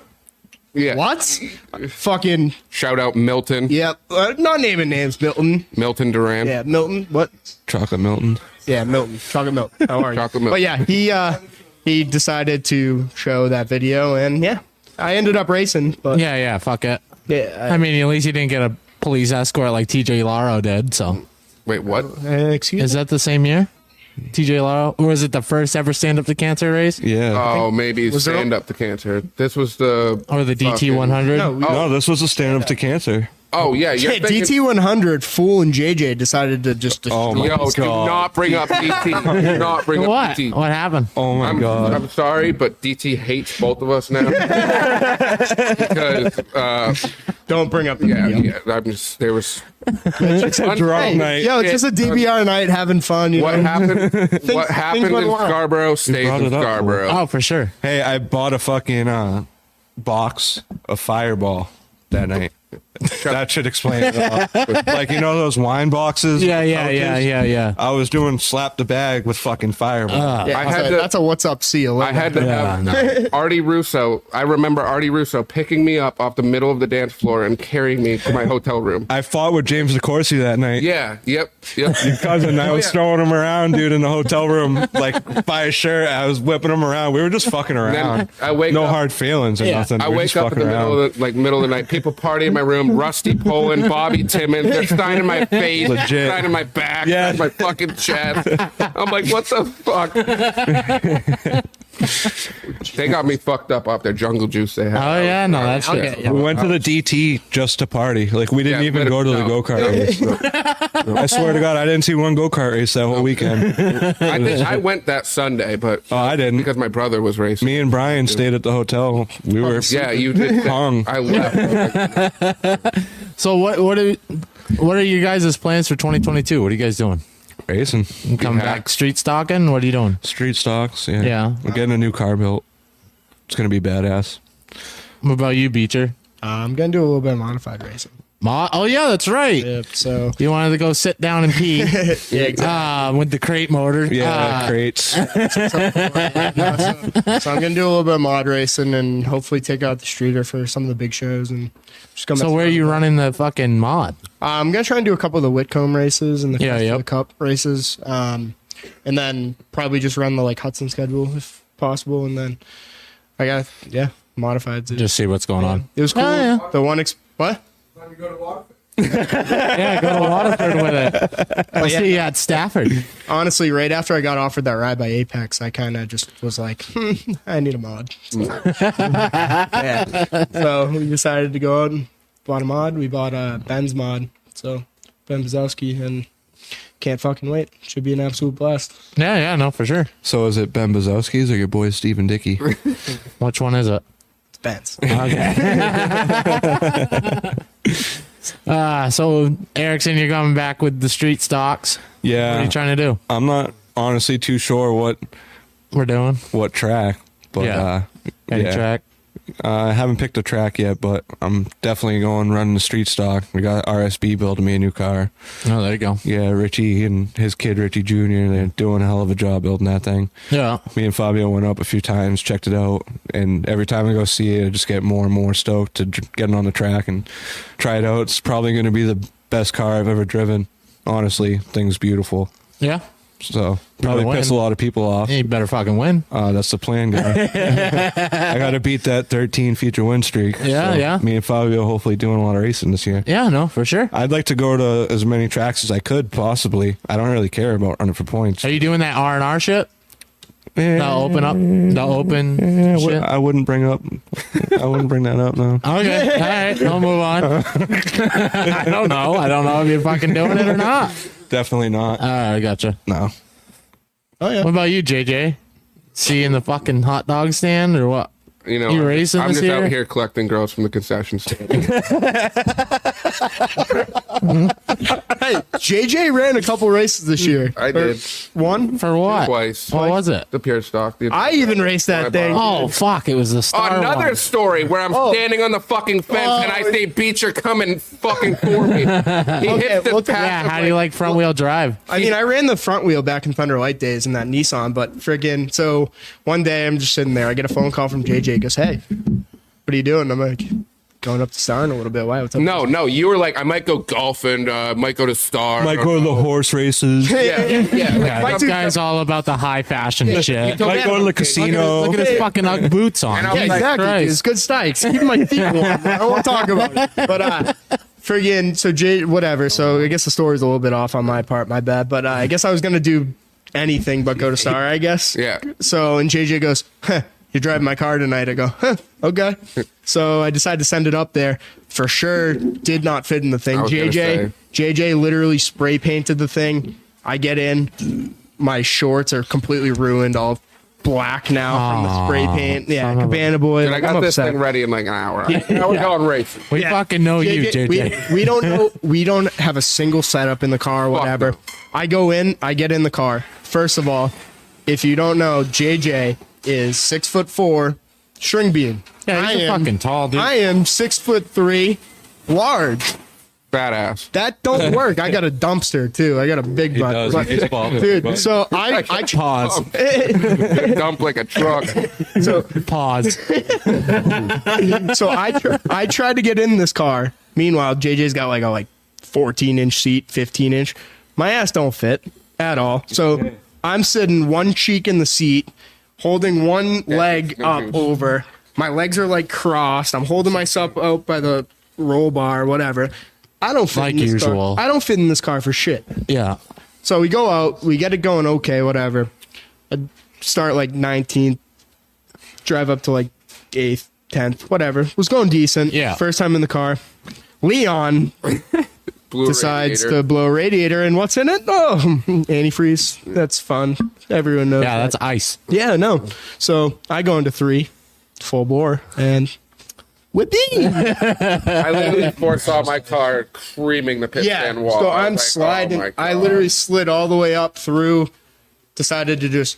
Yeah. what? Fucking, Shout out Milton. yep. Not naming names, Milton. Milton Duran. Yeah, Milton. What? Chocolate Milton. Yeah, Milton. Chocolate Milton. How are you? Chocolate Milton. But yeah, he decided to show that video, and yeah, I ended up racing. But Yeah. Fuck it. yeah, I mean, at least you didn't get a police escort like TJ Laro did. So Wait, what? excuse is that the same year? TJ Laro, or was it the first ever stand up to cancer race, Yeah. Oh, maybe Was there- stand up to cancer. This was the. or the DT 100? No, No, this was a stand up to cancer. Oh, yeah. You're yeah, thinking, DT 100. Fool and JJ decided to just destroy. Oh my Yo, do God. not bring up DT. Do not bring up What? DT. What happened? Oh my God. I'm sorry, but DT hates both of us now. Because, Don't bring up the yeah, video. I'm just, there was. Drunk night. Yo, it's just a DBR night having fun. You What know? happened? What happened went in well. Scarborough stays brought in it up, Scarborough. Oh, for sure. Hey, I bought a fucking box of Fireball that night. That should explain it all. Like, you know those wine boxes? Yeah. pouches? I was doing slap the bag with fucking Fireball. Yeah, I had to- that's a what's up, see you later. I had to have Artie Russo. I remember Artie Russo picking me up off the middle of the dance floor and carrying me to my hotel room. I fought with James DeCourcy that night. Yeah, yep. Your cousin, I was yeah. throwing him around, dude, in the hotel room, like by his shirt. I was whipping him around. We were just fucking around. I wake no up- hard feelings or nothing. I We're wake just up in fucking the middle of the middle of the night. People party in my room. Rusty Poland, Bobby Timmons. They're signing my face, Legit. signing my back, Yeah. my fucking chest. I'm like, what the fuck? They got me fucked up off their jungle juice they had. Oh yeah, no, that's Okay, shit. yeah. We went to the DT just to party. Like, we didn't Yeah, even let go it to the know. go-kart race. I swear to God, I didn't see one go-kart race that whole weekend. I think I went that Sunday, but Oh, I didn't. because my brother was racing. Me and Brian stayed at the hotel. We were Yeah, you did. hung. I left. So what are you guys' plans for 2022? What are you guys doing? racing. Coming Yeah. back street stalking? What are you doing? Street stocks. Yeah. Yeah. We're getting a new car built. It's going to be badass. What about you, Beecher? I'm gonna do a little bit of modified racing. Oh yeah, that's right. Yep. So You wanted to go sit down and pee. yeah, exactly. With the crate motor. Yeah, Ah, crates. So I'm gonna do a little bit of mod racing and hopefully take out the streeter for some of the big shows and just come. So where are you running the fucking mod? I'm gonna try and do a couple of the Whitcomb races and the Yeah, Crest of yep. the Cup races, and then probably just run the like Hudson schedule if possible, and then I got modified. Just see what's going on. It was cool. Oh, yeah. The one what? Yeah, go to Waterford with it. I'll see you at Stafford. Honestly, right after I got offered that ride by Apex, I kind of just was like, I need a mod. So, yeah. So we decided to go out and bought a mod. We bought a Ben's mod. So Ben Bazowski, and can't fucking wait. Should be an absolute blast. Yeah, no, for sure. So is it Ben Bazowski's or your boy Stephen Dickey? Which one is it? It's Ben's. So Erickson, you're coming back with the street stocks. What are Yeah. you trying to do? I'm not honestly too sure We're doing what track, but Yeah. any yeah. track. I haven't picked a track yet, but I'm definitely going running the street stock. We got RSB building me a new car. Oh, there you go. Yeah, Richie and his kid Richie Jr. They're doing a hell of a job building that thing. Yeah. Me and Fabio went up a few times, checked it out, and every time I go see it, I just get more and more stoked to get it on the track and try it out. It's probably going to be the best car I've ever driven. honestly, thing's beautiful. Yeah. So probably win. piss a lot of people off. Yeah, you better fucking win. That's the plan, guy. I got to beat that 13 feature win streak. Yeah, yeah. Me and Fabio hopefully doing a lot of racing this year. Yeah, no, for sure. I'd like to go to as many tracks as I could possibly. I don't really care about running for points. Are you doing that R&R shit? They'll open up. They'll open shit. I wouldn't bring that up, no. Okay, all right, I'll move on. I don't know if you're fucking doing it or not. Definitely not. All right, I gotcha. No. Oh yeah. What about you, JJ? Seeing the fucking hot dog stand or what? You know, You racing I'm this just year? out here collecting girls from the concession stand. Hey, JJ ran a couple races this year. I did. One? For what? Twice. What was it? The pure stock. I even raced that thing. Oh fuck! It was the Star Another one. story where I'm standing on the fucking fence and I say Beecher coming fucking for me. He hits the well, path. Yeah, how do you like front wheel drive? I mean, I ran the front wheel back in Thunder Light days in that Nissan, but friggin', so one day I'm just sitting there. I get a phone call from JJ. He goes, "Hey, what are you doing?" I'm like, going up to Star in a little bit. Why? What's up? No, you were like, I might go golfing, might go to Star. Might go to the horse races. Yeah. Yeah, My this dude- guy's all about the high fashion shit. Might go to the casino. Look at his fucking Ugg boots on. And I was Yeah, like, exactly. Christ. It's good stikes. Keep my feet warm. I don't want to talk about it. But friggin', so whatever. So I guess the story's a little bit off on my part. My bad. But I guess I was gonna do anything but go to Star. I guess. Yeah. So and JJ goes, "Huh, you're driving my car tonight." I go, "Huh, okay." So I decided to send it up there. For sure, did not fit in the thing. I was gonna JJ literally spray painted the thing. I get in, my shorts are completely ruined, all black now from the spray paint. Yeah, Cabana Boy. Dude, I got I'm this upset. thing ready in like an hour. Now we're going racing. We fucking know you, JJ. We don't know. We don't have a single setup in the car or whatever. no. I go in. I get in the car. First of all, if you don't know, JJ is 6'4", string bean. Yeah, he's fucking tall, dude. I am 6'3", large. Badass. That don't work. I got a dumpster too. I got a big butt. does. But- He's bald. dude. So I Pause. Dump like a truck. Pause. So I tried to get in this car. Meanwhile, JJ's got like a 14-inch seat, 15-inch. My ass don't fit at all. So I'm sitting one cheek in the seat, holding one leg up over. My legs are like crossed. I'm holding myself out by the roll bar, whatever. I don't fit Like in this usual. car. I don't fit in this car for shit. Yeah. So we go out, we get it going okay, whatever. I start like 19th, drive up to like 8th, 10th, whatever. Was going decent. Yeah. First time in the car. Leon Blue decides radiator. to blow a radiator, and what's in it? Oh, antifreeze. That's fun. Everyone knows. Yeah, that. that's ice. Yeah, no. So I go into 3, full bore, and whippy. I literally foresaw my car creaming the pit Yeah. stand wall. So I was I'm like, sliding. oh my I God. literally slid all the way up through. Decided to just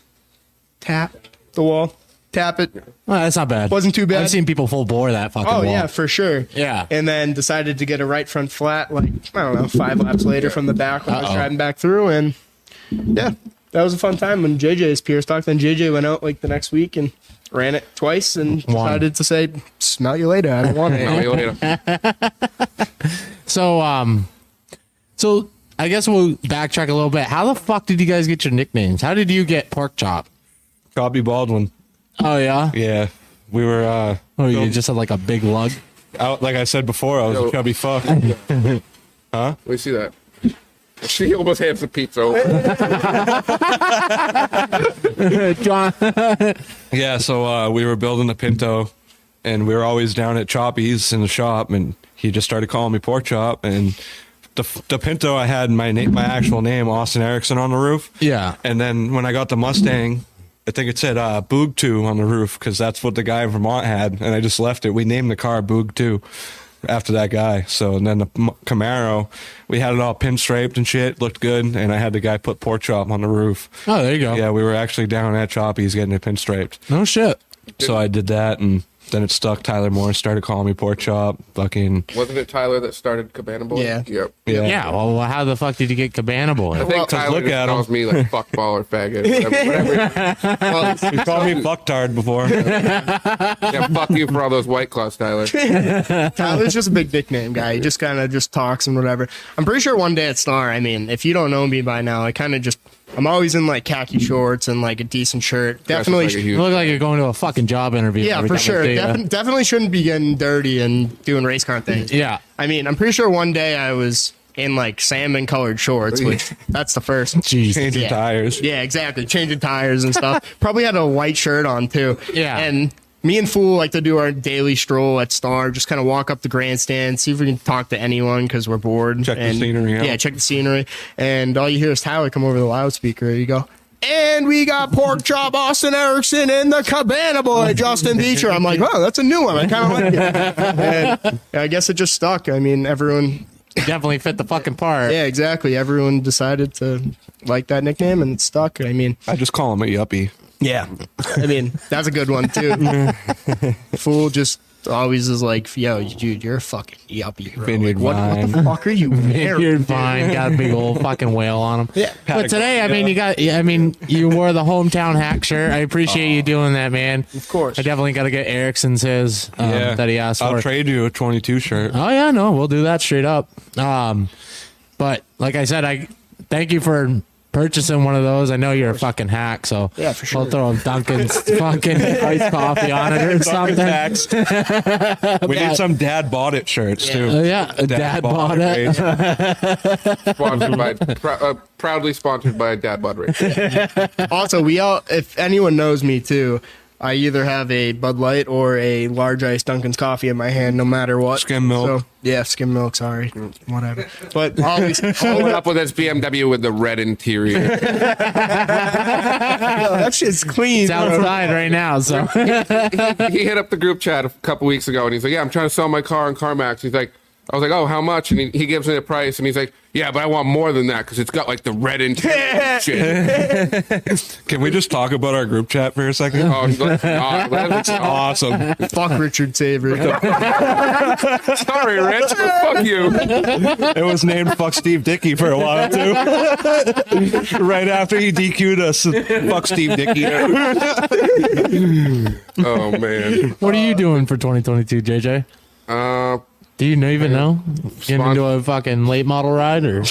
tap the wall, tap it. Well, that's not bad. Wasn't too bad. I've seen people full bore that fucking Oh wall. yeah, for sure. Yeah. And then decided to get a right front flat, like I don't know, 5 laps later from the back when I was Uh-oh. driving back through, and yeah, that was a fun time. When JJ's pure stock, then JJ went out like the next week and ran it twice, and Won. decided to say, "Smell you later." I don't want it. No, you later. So I guess we'll backtrack a little bit. How the fuck did you guys get your nicknames? How did you get Pork Chop? Copy Baldwin. Oh yeah. Yeah. We were Oh, you just had like a big lug. out, like I said before, I was Yo. a chubby fuck. Let me see that. She almost hands the pizza over. John. Yeah, so we were building the Pinto, and we were always down at Choppy's in the shop, and he just started calling me Pork Chop, and the Pinto I had my actual name, Austin Erickson, on the roof. Yeah. And then when I got the Mustang, I think it said Boog 2 on the roof, because that's what the guy in Vermont had, and I just left it. We named the car Boog 2 after that guy. So, and then the Camaro, we had it all pinstriped and shit, looked good, and I had the guy put Pork Chop on the roof. Oh, there you go. Yeah, we were actually down at Choppy's getting it pinstriped. No shit. So I did that, and Then it stuck. Tyler Moore started calling me pork chop. Fucking. Wasn't it Tyler that started Cabana Boy? Yeah. Yep. Yeah. Well, how the fuck did you get Cabana Boy? I think Tyler look just at him. calls me like fuckball or faggot. Whatever. Well, He called me fucktard before. Yeah, fuck you for all those White Claws, Tyler. Tyler's just a big nickname guy. He just kind of just talks and whatever. I'm pretty sure one day at Star, I mean, if you don't know me by now, I kind of just, I'm always in like khaki shorts and like a decent shirt. Definitely. Like a You huge- look like you're going to a fucking job interview. Yeah, every for time I sure. see ya. Definitely shouldn't be getting dirty and doing race car things. Yeah. I mean, I'm pretty sure one day I was in like salmon colored shorts, which that's the first. Jeez. Changing Yeah. tires. Yeah, exactly. Changing tires and stuff. Probably had a white shirt on too. Yeah. And me and Fool like to do our daily stroll at Star, just kind of walk up the grandstand, see if we can talk to anyone because we're bored. Check the And, scenery out. Yeah, check the scenery. And all you hear is Tyler come over the loudspeaker. You go, and we got pork chop Austin Erickson and the Cabana Boy, Justin Beecher. I'm like, oh, that's a new one. I kind of like it. And I guess it just stuck. I mean, everyone. Definitely fit the fucking part. Yeah, exactly. Everyone decided to like that nickname and it stuck. I mean, I just call him a yuppie. yeah. I mean, that's a good one too. Fool just always is like, yo, dude, you're a fucking yuppie. Bro. Vineyard Like, what the Vine. fuck are you wearing? You're fine. Got a big old fucking whale on him. Yeah. But today, I mean, you wore the hometown hack shirt. I appreciate you doing that, man. Of course. I definitely got to get Erickson's that he asked for. I'll trade you a 22 shirt. Oh yeah, no, we'll do that straight up. But like I said, I thank you for purchasing one of those. I know you're a fucking hack, so Yeah, for sure. I'll throw Duncan's fucking iced coffee on it or something. We need some dad bought it shirts too. Yeah, Dad bought it. Sponsored by, proudly sponsored by Dad Bod Race. Also, if anyone knows me too, I either have a Bud Light or a large ice Dunkin's coffee in my hand, no matter what. Skim milk. So, yeah, skim milk. Sorry, whatever. But always, Pulling up with his BMW with the red interior. that shit's clean. It's bro. outside right now, so He hit up the group chat a couple weeks ago and he's like, yeah, I'm trying to sell my car on CarMax. He's like, I was like, oh, how much? And he gives me the price and he's like, yeah, but I want more than that because it's got like the red interior shit. Can we just talk about our group chat for a second? Oh, let's not. Let's not. Awesome. Fuck Richard Saver. Sorry, Rich. Fuck you. It was named Fuck Steve Dickey for a while too. Right after he DQ'd us, Fuck Steve Dickey. Oh, man. what are you doing for 2022, JJ? Do you even know? Getting into a fucking late model ride or?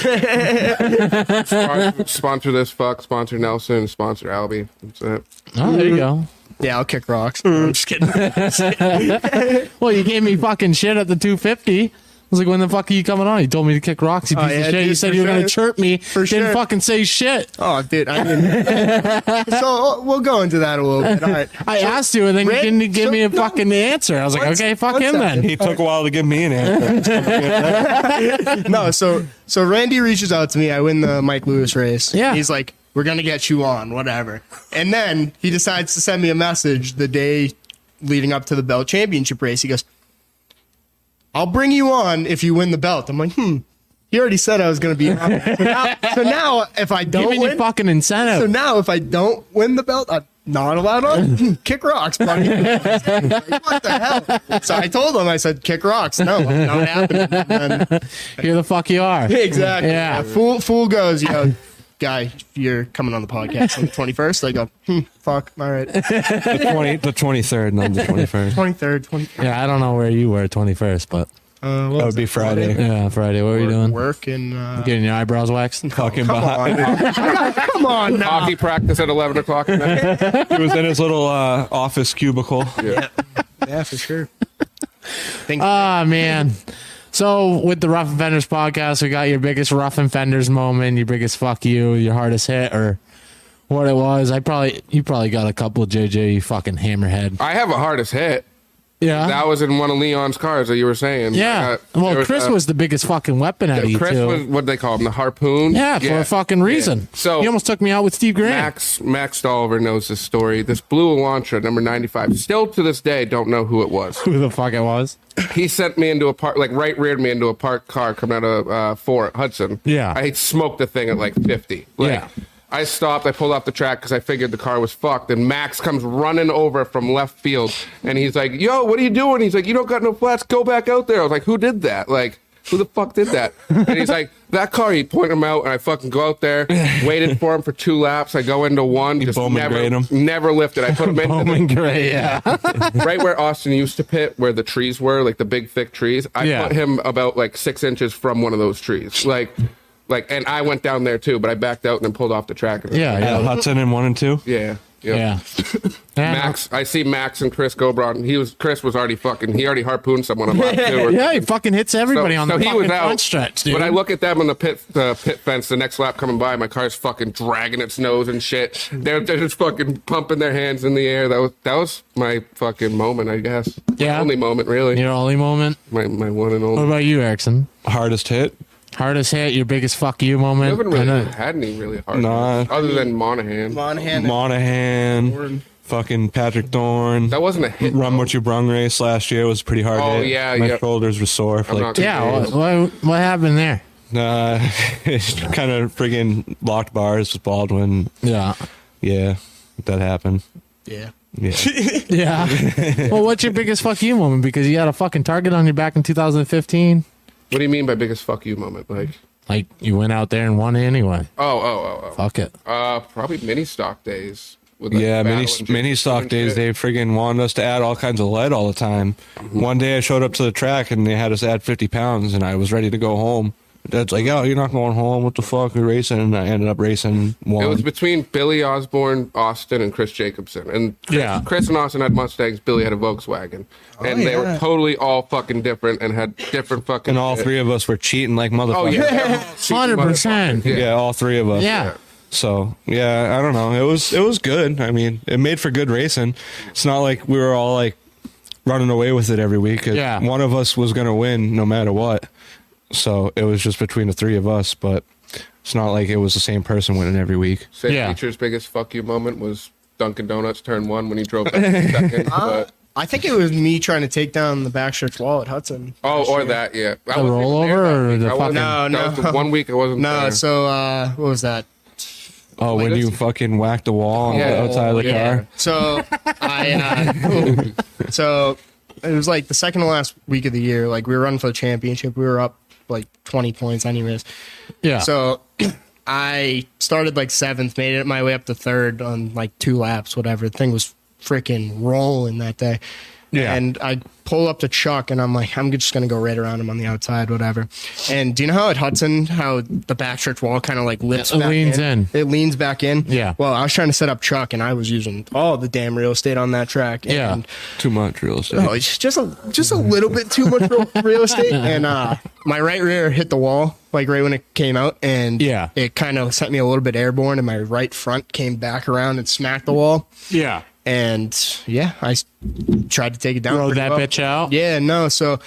Sponsor this fuck, sponsor Nelson, sponsor Albie. That's it. Oh, there you go. Yeah, I'll kick rocks. I'm just kidding. Well, you gave me fucking shit at the 250. I was like, when the fuck are you coming on? You told me to kick rocks, you piece yeah, of shit. You dude, said for you were going to sure. chirp me. For Didn't sure. fucking say shit. Oh, dude. I mean, so we'll go into that a little bit. All right. I asked you, and then Red- you didn't give so- me a no. fucking answer. I was like, okay, fuck one him then. He took a while to give me an answer. No, so Randy reaches out to me. I win the Mike Lewis race. Yeah. He's like, we're going to get you on, whatever. And then he decides to send me a message the day leading up to the belt championship race. He goes, I'll bring you on if you win the belt. I'm like, he already said I was going to be on. So now if I don't Giving you win, fucking incentive. so now if I don't win the belt, I'm not allowed on. Kick rocks, buddy. Like, what the hell? So I told him, I said, kick rocks. No, not happening. And then, Here the fuck you are. exactly. Yeah. Fool goes, guy, you're coming on the podcast on the 21st. I go, fuck, all right. The 23rd, not the 21st. 23rd, 23rd. Yeah, I don't know where you were 21st, but That would be Friday. yeah, Friday. What were you doing? Work and Getting your eyebrows waxed? Talking come about on, come on now. Hockey practice at 11 o'clock at night. he was in his little office cubicle. Yeah, for sure. Ah, man. So with the Rough and Fenders podcast, we got your biggest Rough and Fenders moment, your biggest fuck you, your hardest hit, or what it was. You probably got a couple, JJ, you fucking hammerhead. I have a hardest hit. Yeah. That was in one of Leon's cars that you were saying. Yeah. Well, Chris was the biggest fucking weapon at you, Chris too. was, what do they call him? The harpoon? Yeah, for a fucking reason. Yeah. So he almost took me out with Steve Grant. Max Stolliver knows this story. This blue Elantra, number 95. Still to this day, don't know who it was. Who the fuck it was? He sent me into a park, like reared me into a parked car coming out of Fort Hudson. Yeah. I smoked the thing at like 50. Like, Yeah. I stopped. I pulled off the track because I figured the car was fucked. And Max comes running over from left field. And he's like, yo, what are you doing? He's like, you don't got no flats. Go back out there. I was like, who did that? Like, who the fuck did that? And he's like, that car. He pointed him out. And I fucking go out there, waited for him for 2 laps. I go into one. Just never lifted. I put him in. Bowman Gray, yeah. Right where Austin used to pit, where the trees were, like the big, thick trees. I put him about like 6 inches from one of those trees. And I went down there too, but I backed out and then pulled off the track. Hudson in 1 and 2. Yeah. Max, I see Max and Chris Gobron. Chris was already he already harpooned someone on lap 2. Yeah, he fucking hits everybody on the fucking front stretch, dude. But I look at them on the pit fence the next lap coming by. My car's fucking dragging its nose and shit. They're just fucking pumping their hands in the air. That was my fucking moment, I guess. Yeah. My only moment, really. Your only moment? My one and only. What about you, Erickson? Hardest hit? Hardest hit, your biggest fuck you moment? I haven't really had any really hard hits, other than Monahan. Fucking Patrick Thorne. That wasn't a hit. Run What You Brung race last year was a pretty hard hit. Yeah, My shoulders were sore for like 2 days. What happened there? It's kind of friggin' locked bars with Baldwin. Yeah, that happened. Yeah. Well, what's your biggest fuck you moment? Because you had a fucking target on your back in 2015. What do you mean by biggest fuck you moment? Like you went out there and won anyway. Oh. Fuck it. Probably mini stock days. Mini stock days. They friggin' wanted us to add all kinds of lead all the time. Mm-hmm. One day I showed up to the track and they had us add 50 pounds, and I was ready to go home. Dad's like, "Oh, you're not going home. What the fuck? You're racing." And I ended up racing one. It was between Billy Osborne, Austin, and Chris Jacobson. And Chris and Austin had Mustangs. Billy had a Volkswagen. And they were totally all fucking different and had different fucking... And all 3 of us were cheating like motherfuckers. Oh, yeah. 100%. Yeah, all 3 of us. Yeah. So, yeah, I don't know. It was good. I mean, it made for good racing. It's not like we were all like running away with it every week. One of us was going to win no matter what. So it was just between the 3 of us, but it's not like it was the same person winning every week. Beecher's biggest fuck you moment was Dunkin' Donuts turn 1 when he drove back to second. But I think it was me trying to take down the backstretch wall at Hudson. That, yeah. The rollover or the fucking... No. That was the 1 week I wasn't there. No, so what was that? Oh, when you fucking whacked the wall on the outside of the car? So so it was like the second to last week of the year. Like we were running for the championship. We were up like 20 points anyways. Yeah. So I started like 7th, made it my way up to 3rd on like 2 laps, whatever. The thing was freaking rolling that day. Yeah. And I pull up to Chuck and I'm like, I'm just going to go right around him on the outside, whatever. And do you know how at Hudson, how the backstretch wall kind of like lifts back leans in? It leans back in. Yeah. Well, I was trying to set up Chuck and I was using all the damn real estate on that track. And too much real estate. Oh, it's just a little bit too much real estate. And my right rear hit the wall like right when it came out. And it kind of sent me a little bit airborne and my right front came back around and smacked the wall. Yeah. And I tried to take it down. Rode that bitch out? Yeah, no. So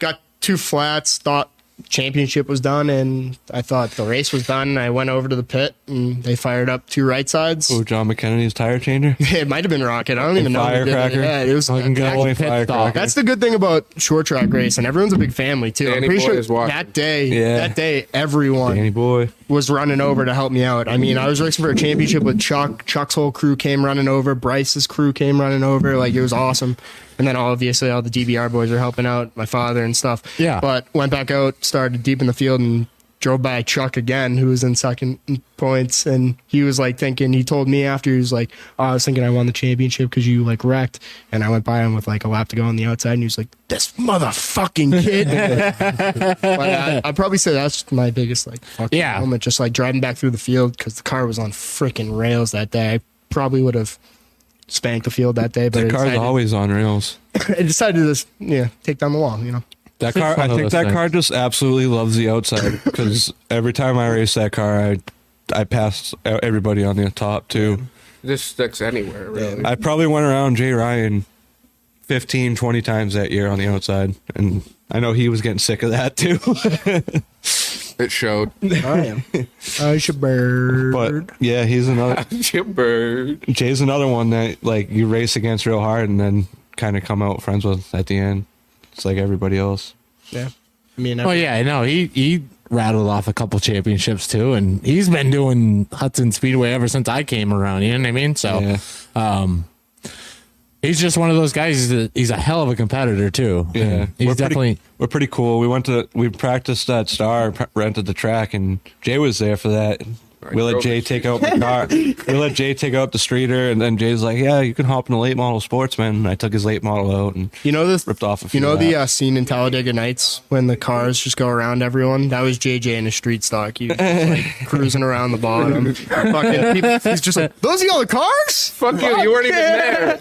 got 2 flats, thought championship was done, and I thought the race was done. I went over to the pit, and they fired up 2 right sides. Oh, John McKennedy's tire changer? It might have been Rocket. I don't even know. Firecracker? Yeah, it was firecracker. That's the good thing about short track racing. Everyone's a big family, too. I'm pretty sure that day, everyone was running over to help me out. I mean, I was racing for a championship with Chuck. Chuck's whole crew came running over. Bryce's crew came running over. Like, it was awesome. And then obviously all the DBR boys are helping out, my father and stuff. Yeah. But went back out, started deep in the field, and drove by Chuck again, who was in second points. And he was like thinking, he told me after, he was like, oh, I was thinking I won the championship because you like wrecked. And I went by him with like a lap to go on the outside, and he was like, this motherfucking kid. But I'd probably say that's my biggest like fucking moment, just like driving back through the field because the car was on freaking rails that day. I probably would have spanked the field that day, but the car's always on rails. I decided to just take down the wall, you know. That car, I think that car just absolutely loves the outside because every time I race that car, I pass everybody on the top too. This sticks anywhere, really. I probably went around Jay Ryan 15, 20 times that year on the outside, and I know he was getting sick of that too. It showed. I am. I should bird. But yeah, he's another. Bird. Jay's another one that like you race against real hard and then kind of come out friends with at the end. It's like everybody else. Yeah. I mean, he rattled off a couple championships too, and he's been doing Hudson Speedway ever since I came around. You know what I mean? So, he's just one of those guys. He's a hell of a competitor too. Yeah, And we're pretty cool. We practiced at Star, rented the track, and Jay was there for that. We let Jay take out the car. We let Jay take out the streeter, and then Jay's like, "Yeah, you can hop in a late model Sportsman." And I took his late model out and ripped off a few. You know the scene in Talladega Nights when the cars just go around everyone? That was JJ in a street stock. He was just, cruising around the bottom. He's just like, "Those are all the cars? Fuck you! You weren't even there."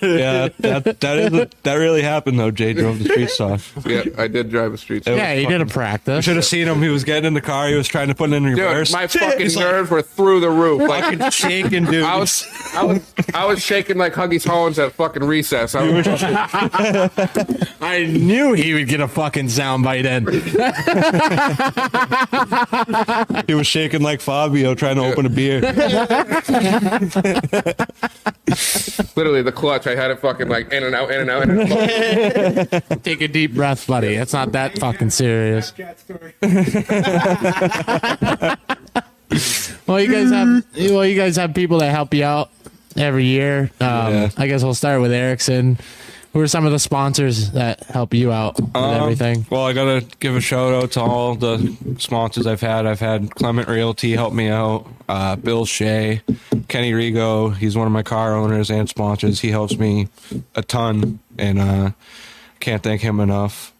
Yeah, that really happened though. Jay drove the street stock. Yeah, I did drive a street stock. Yeah, he did a practice. You should have seen him. He was getting in the car. He was trying to put it in reverse. Dude, my fucking nerves were through the roof. Like shaking, dude. I was shaking like Huggies Hollins at fucking recess. I knew he would get a fucking soundbite in. He was shaking like Fabio trying to open a beer. Literally the clutch. I had it fucking like in and out, in and out, in and out. Take a deep breath, buddy. It's not that fucking serious. Well, you guys have people that help you out every year. I guess we'll start with Erickson. Who are some of the sponsors that help you out with everything? Well, I gotta give a shout out to all the sponsors I've had. I've had Clement Realty help me out, Bill Shea, Kenny Rigo. He's one of my car owners and sponsors. He helps me a ton, and can't thank him enough.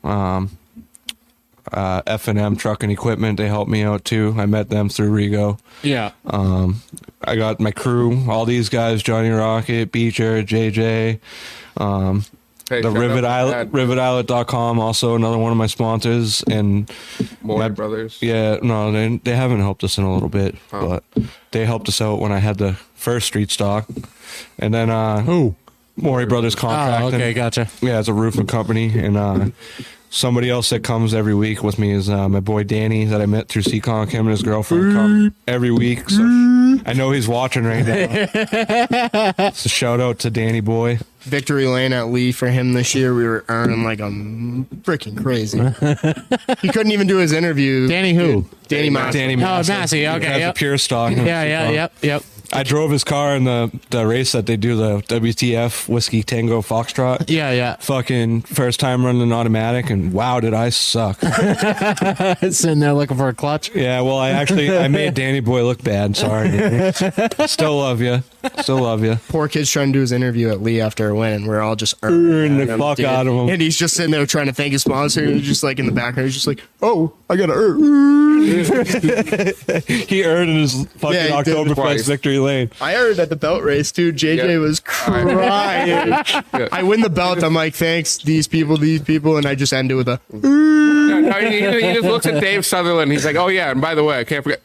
F&M Truck and Equipment, they helped me out too. I met them through Rigo. Yeah. I got my crew, all these guys, Johnny Rocket, Beecher, JJ, the riveteyelet.com, also another one of my sponsors, and Maury Brothers. Yeah, no, they haven't helped us in a little bit, but they helped us out when I had the first street stock. And then who? Maury Brothers Contracting. Oh, okay, gotcha. Yeah, it's a roofing company, and somebody else that comes every week with me is my boy Danny that I met through Seekonk. Him and his girlfriend come every week, so I know he's watching right now. So shout out to Danny boy. Victory Lane at Lee for him this year. We were earning like a freaking crazy. He couldn't even do his interview. Danny who? Danny Massey. Oh, Massey. Okay. Has a pure stock. Yep. I drove his car in the race that they do, the WTF Whiskey Tango Foxtrot. Yeah. Fucking first time running an automatic, and wow, did I suck. Sitting there looking for a clutch. Yeah, well, I made Danny boy look bad. Sorry, Danny. Still love you. Poor kid's trying to do his interview at Lee after a win, and we're all just earning the fuck out of him. And he's just sitting there trying to thank his sponsor, and he's just like in the background, he's just like, "Oh, I gotta earn." He earned in his fucking Oktoberfest Victory Lane. I heard at the belt race too. JJ was crying. I win the belt. I'm like, thanks, these people, and I just end it with a. No, he just looks at Dave Sutherland. He's like, "Oh yeah, and by the way, I can't forget."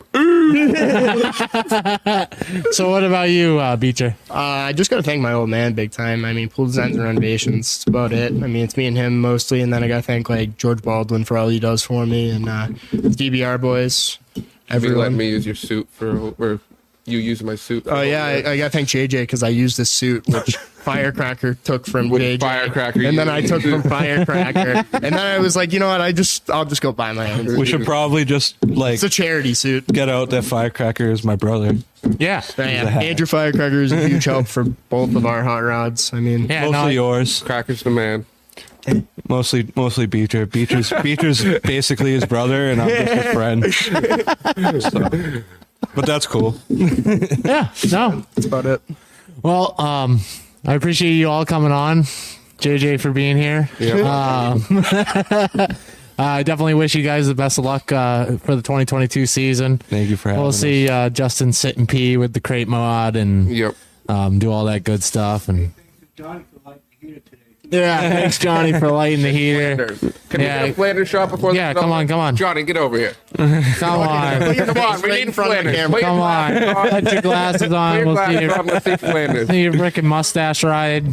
So what about you, Beecher? I just got to thank my old man big time. I mean, pool designs and renovations. That's about it. I mean, it's me and him mostly, and then I got to thank like George Baldwin for all he does for me, and DBR Boys. Everyone let me use your suit or you using my suit. Oh yeah, I got to thank JJ because I used this suit which Firecracker took from JJ. Firecracker, and then I took from Firecracker, and then I was like, you know what? I'll just go buy my own. We should probably just it's a charity suit. Get out that Firecracker is my brother. Yeah. Andrew Firecracker is a huge help for both of our hot rods. I mean, mostly yours. Cracker's the man. Mostly Beecher. Beecher's basically his brother, and I'm just his friend. So, but that's cool. Yeah, no, that's about it. Well, I appreciate you all coming on, JJ for being here. Yep. I definitely wish you guys the best of luck for the 2022 season. Thank you for having us. We'll see Justin sit and pee with the crate mod and do all that good stuff. And thanks Johnny for lighting the heater. Can we get a Flanders shot before? Yeah, come on. Johnny, get over here. Come on. We need Flanders. Come on. Put your glasses on. We'll see your freaking mustache ride.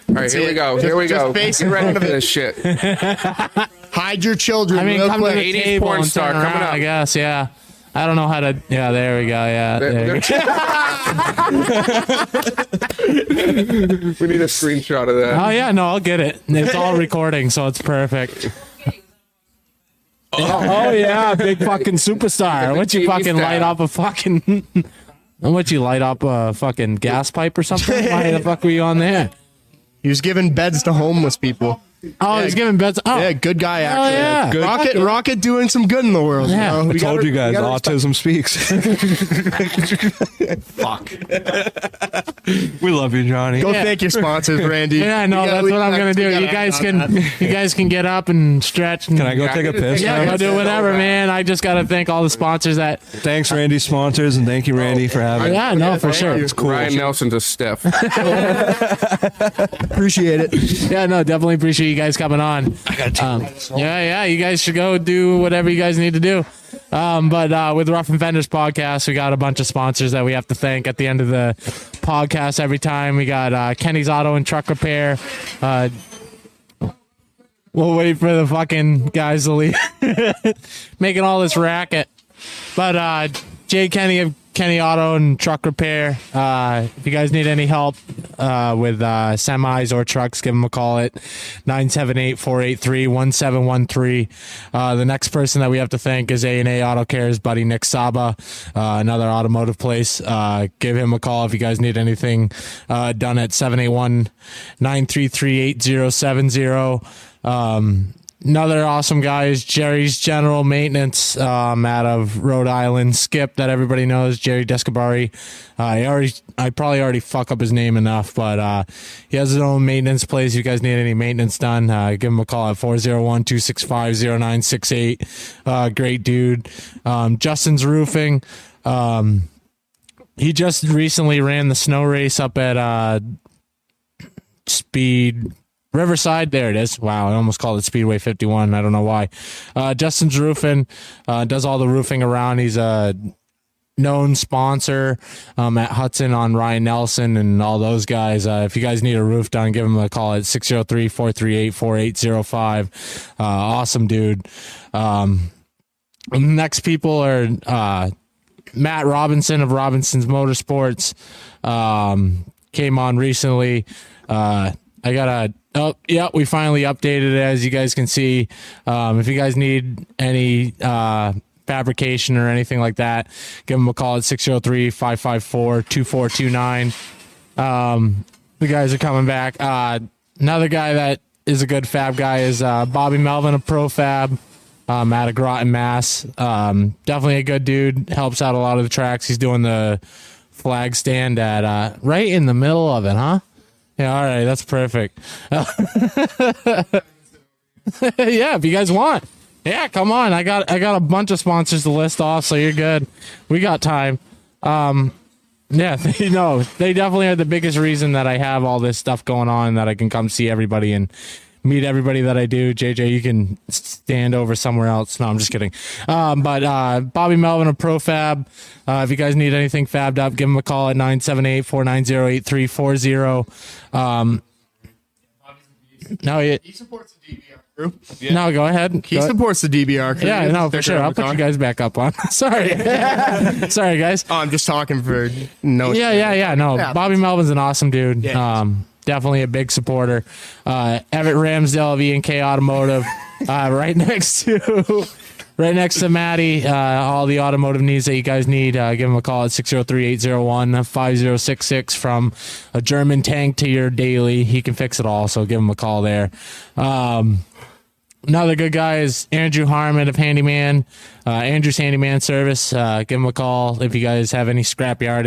All right, here we go. Get ready for this shit. Hide your children. I mean, come to the 80s table porn and star turn coming around, up. I guess, yeah. I don't know how to. Yeah, there we go. Yeah, there we go. We need a screenshot of that. Oh yeah, no, I'll get it. It's all recording, so it's perfect. Oh yeah, big fucking superstar. What you fucking light up a fucking? What you light up a fucking gas pipe or something? Why the fuck were you on there? He was giving beds to homeless people. Oh, he's giving beds. Oh, Yeah, good guy actually. yeah. Good. Rocket doing some good in the world. Yeah. You know? I told you guys, autism speaks. Fuck. We love you, Johnny. Go thank your sponsors, Randy. Yeah, no, that's what I'm gonna do. You guys can get up and stretch. And, Can I go take a piss? Yeah, now? go do whatever, man. I just gotta thank all the sponsors that. Thanks, Randy sponsors, and thank you, Randy, for having. Yeah, no, for sure. It's Cool. Ryan Nelson's a stiff. Appreciate it. Yeah, no, definitely appreciate you guys coming on. Yeah, you guys should go do whatever you guys need to do. But with Rough and Fenders podcast, we got a bunch of sponsors that we have to thank at the end of the podcast every time. We got Kenny's Auto and Truck Repair. We'll wait for the fucking guys to leave. Making all this racket. But Jay Kenny of Kenny Auto and Truck Repair. If you guys need any help with semis or trucks, give them a call at 978-483-1713. The next person that we have to thank is A&A Auto Care's buddy Nick Saba, another automotive place. Give him a call if you guys need anything done at 781-933-8070. Another awesome guy is Jerry's General Maintenance out of Rhode Island. Skip, that everybody knows, Jerry Descabari. I probably already fuck up his name enough, but he has his own maintenance place. If you guys need any maintenance done, give him a call at 401-265-0968. Great dude. Justin's Roofing. He just recently ran the snow race up at Speed Riverside. There it is. Wow, I almost called it Speedway 51. I don't know why. Justin's Roofing does all the roofing around. He's a known sponsor at Hudson on Ryan Nelson and all those guys. If you guys need a roof done, give him a call at 603-438-4805. Awesome dude. Next people are Matt Robinson of Robinson's Motorsports. Came on recently. We finally updated it, as you guys can see. If you guys need any fabrication or anything like that, give them a call at 603-554-2429. The guys are coming back. Another guy that is a good fab guy is Bobby Melvin of Pro Fab out of Groton, Mass. Definitely a good dude. Helps out a lot of the tracks. He's doing the flag stand at right in the middle of it, huh? Yeah, all right, that's perfect. Yeah, if you guys want. Yeah, come on. I got a bunch of sponsors to list off, so you're good. We got time. Yeah, they definitely are the biggest reason that I have all this stuff going on, that I can come see everybody and meet everybody that I do. JJ, you can stand over somewhere else. No, I'm just kidding. But Bobby Melvin of ProFab. If you guys need anything fabbed up, give him a call at 978-490-8340. He supports the DBR Crew. Yeah. No, go ahead. He supports the DBR Crew. Yeah, no, for sure. I'll put you guys back up on. Sorry. Sorry, guys. Oh, I'm just talking for no. Yeah. No, Yeah. Bobby Melvin's an awesome dude. Yeah. Definitely a big supporter. Everett Ramsdale of E&K Automotive, right next to Maddie. All the automotive needs that you guys need, give him a call at 603-801-5066. From a German tank to your daily, he can fix it all. So give him a call there. Another good guy is Andrew Harmon of Handyman, Andrew's Handyman Service. Give him a call if you guys have any scrapyard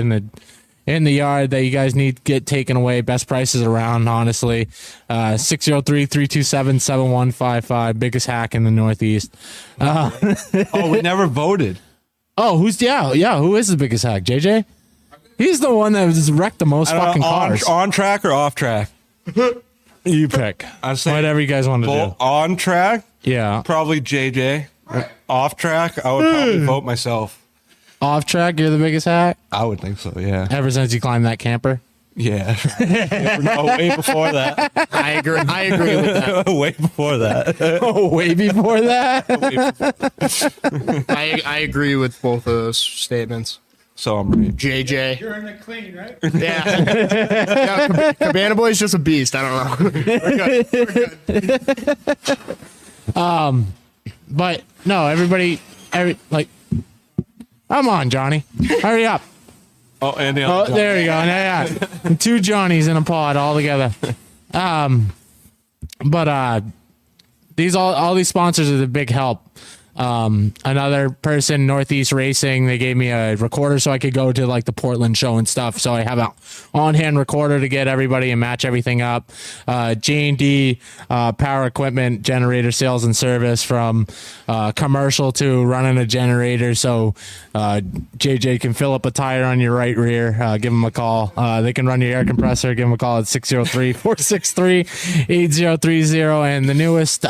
in the yard that you guys need to get taken away. Best prices around, honestly. 603-327-7155. Biggest hack in the Northeast. We never voted. Oh, who is the biggest hack? JJ? He's the one that has wrecked the most fucking cars. On track or off track? You pick. I'm saying whatever you guys want to do. On track? Yeah. Probably JJ. Off track, I would probably vote myself. Off track, you're the biggest hack? I would think so, yeah. Ever since you climbed that camper? Yeah. No, way before that. I agree with that. Way before that. Oh, way before that? I agree with both of those statements. So I'm right. JJ. You're in the clean, right? Yeah. Cabana Boy's just a beast. I don't know. We're good. But no, like, come on, Johnny, hurry up. Oh, and Oh, there you go. Yeah. Two Johnnies in a pod all together. But these all these sponsors are the big help. Another person, Northeast Racing, they gave me a recorder so I could go to like the Portland show and stuff. So I have an on-hand recorder to get everybody and match everything up. J&D Power Equipment, generator sales and service, from commercial to running a generator. So JJ can fill up a tire on your right rear. Give them a call. They can run your air compressor. Give them a call at 603-463-8030. And the newest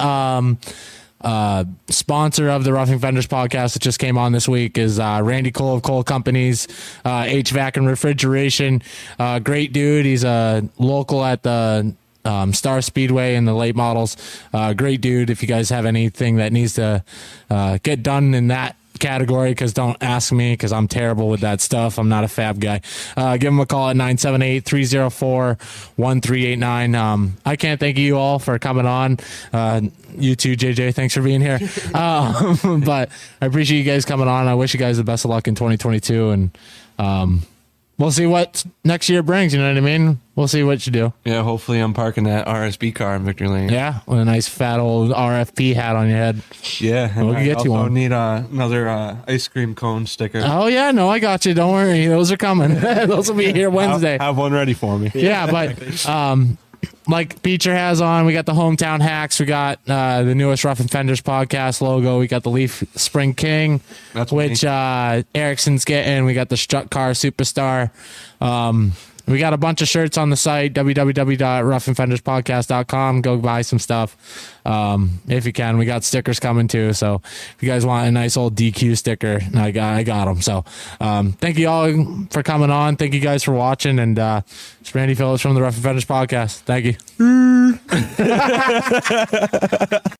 sponsor of the Roughing Fenders podcast that just came on this week is Randy Cole of Cole Companies, HVAC and refrigeration. Great dude. He's a local at the Star Speedway in the late models. Great dude. If you guys have anything that needs to get done in that category, because don't ask me, because I'm terrible with that stuff. I'm not a fab guy. Give him a call at 978-304-1389. I can't thank you all for coming on. You too, JJ, thanks for being here. But I appreciate you guys coming on. I wish you guys the best of luck in 2022, and we'll see what next year brings. You know what I mean? We'll see what you do. Yeah, hopefully I'm parking that RSB car in Victory Lane. Yeah, with a nice fat old RFP hat on your head. Yeah, and we'll get you one. Need another ice cream cone sticker. Oh yeah, no, I got you. Don't worry, those are coming. Those will be here Wednesday. Have one ready for me. Yeah, but like Beecher has on, we got the Hometown Hacks. We got the newest Rough and Fenders podcast logo. We got the Leaf Spring King, which Erickson's getting. We got the Strut Car Superstar. We got a bunch of shirts on the site, www.roughandfenderspodcast.com. Go buy some stuff if you can. We got stickers coming too. So if you guys want a nice old DQ sticker, I got them. So thank you all for coming on. Thank you guys for watching. And it's Randy Phillips from the Rough and Fenders podcast. Thank you.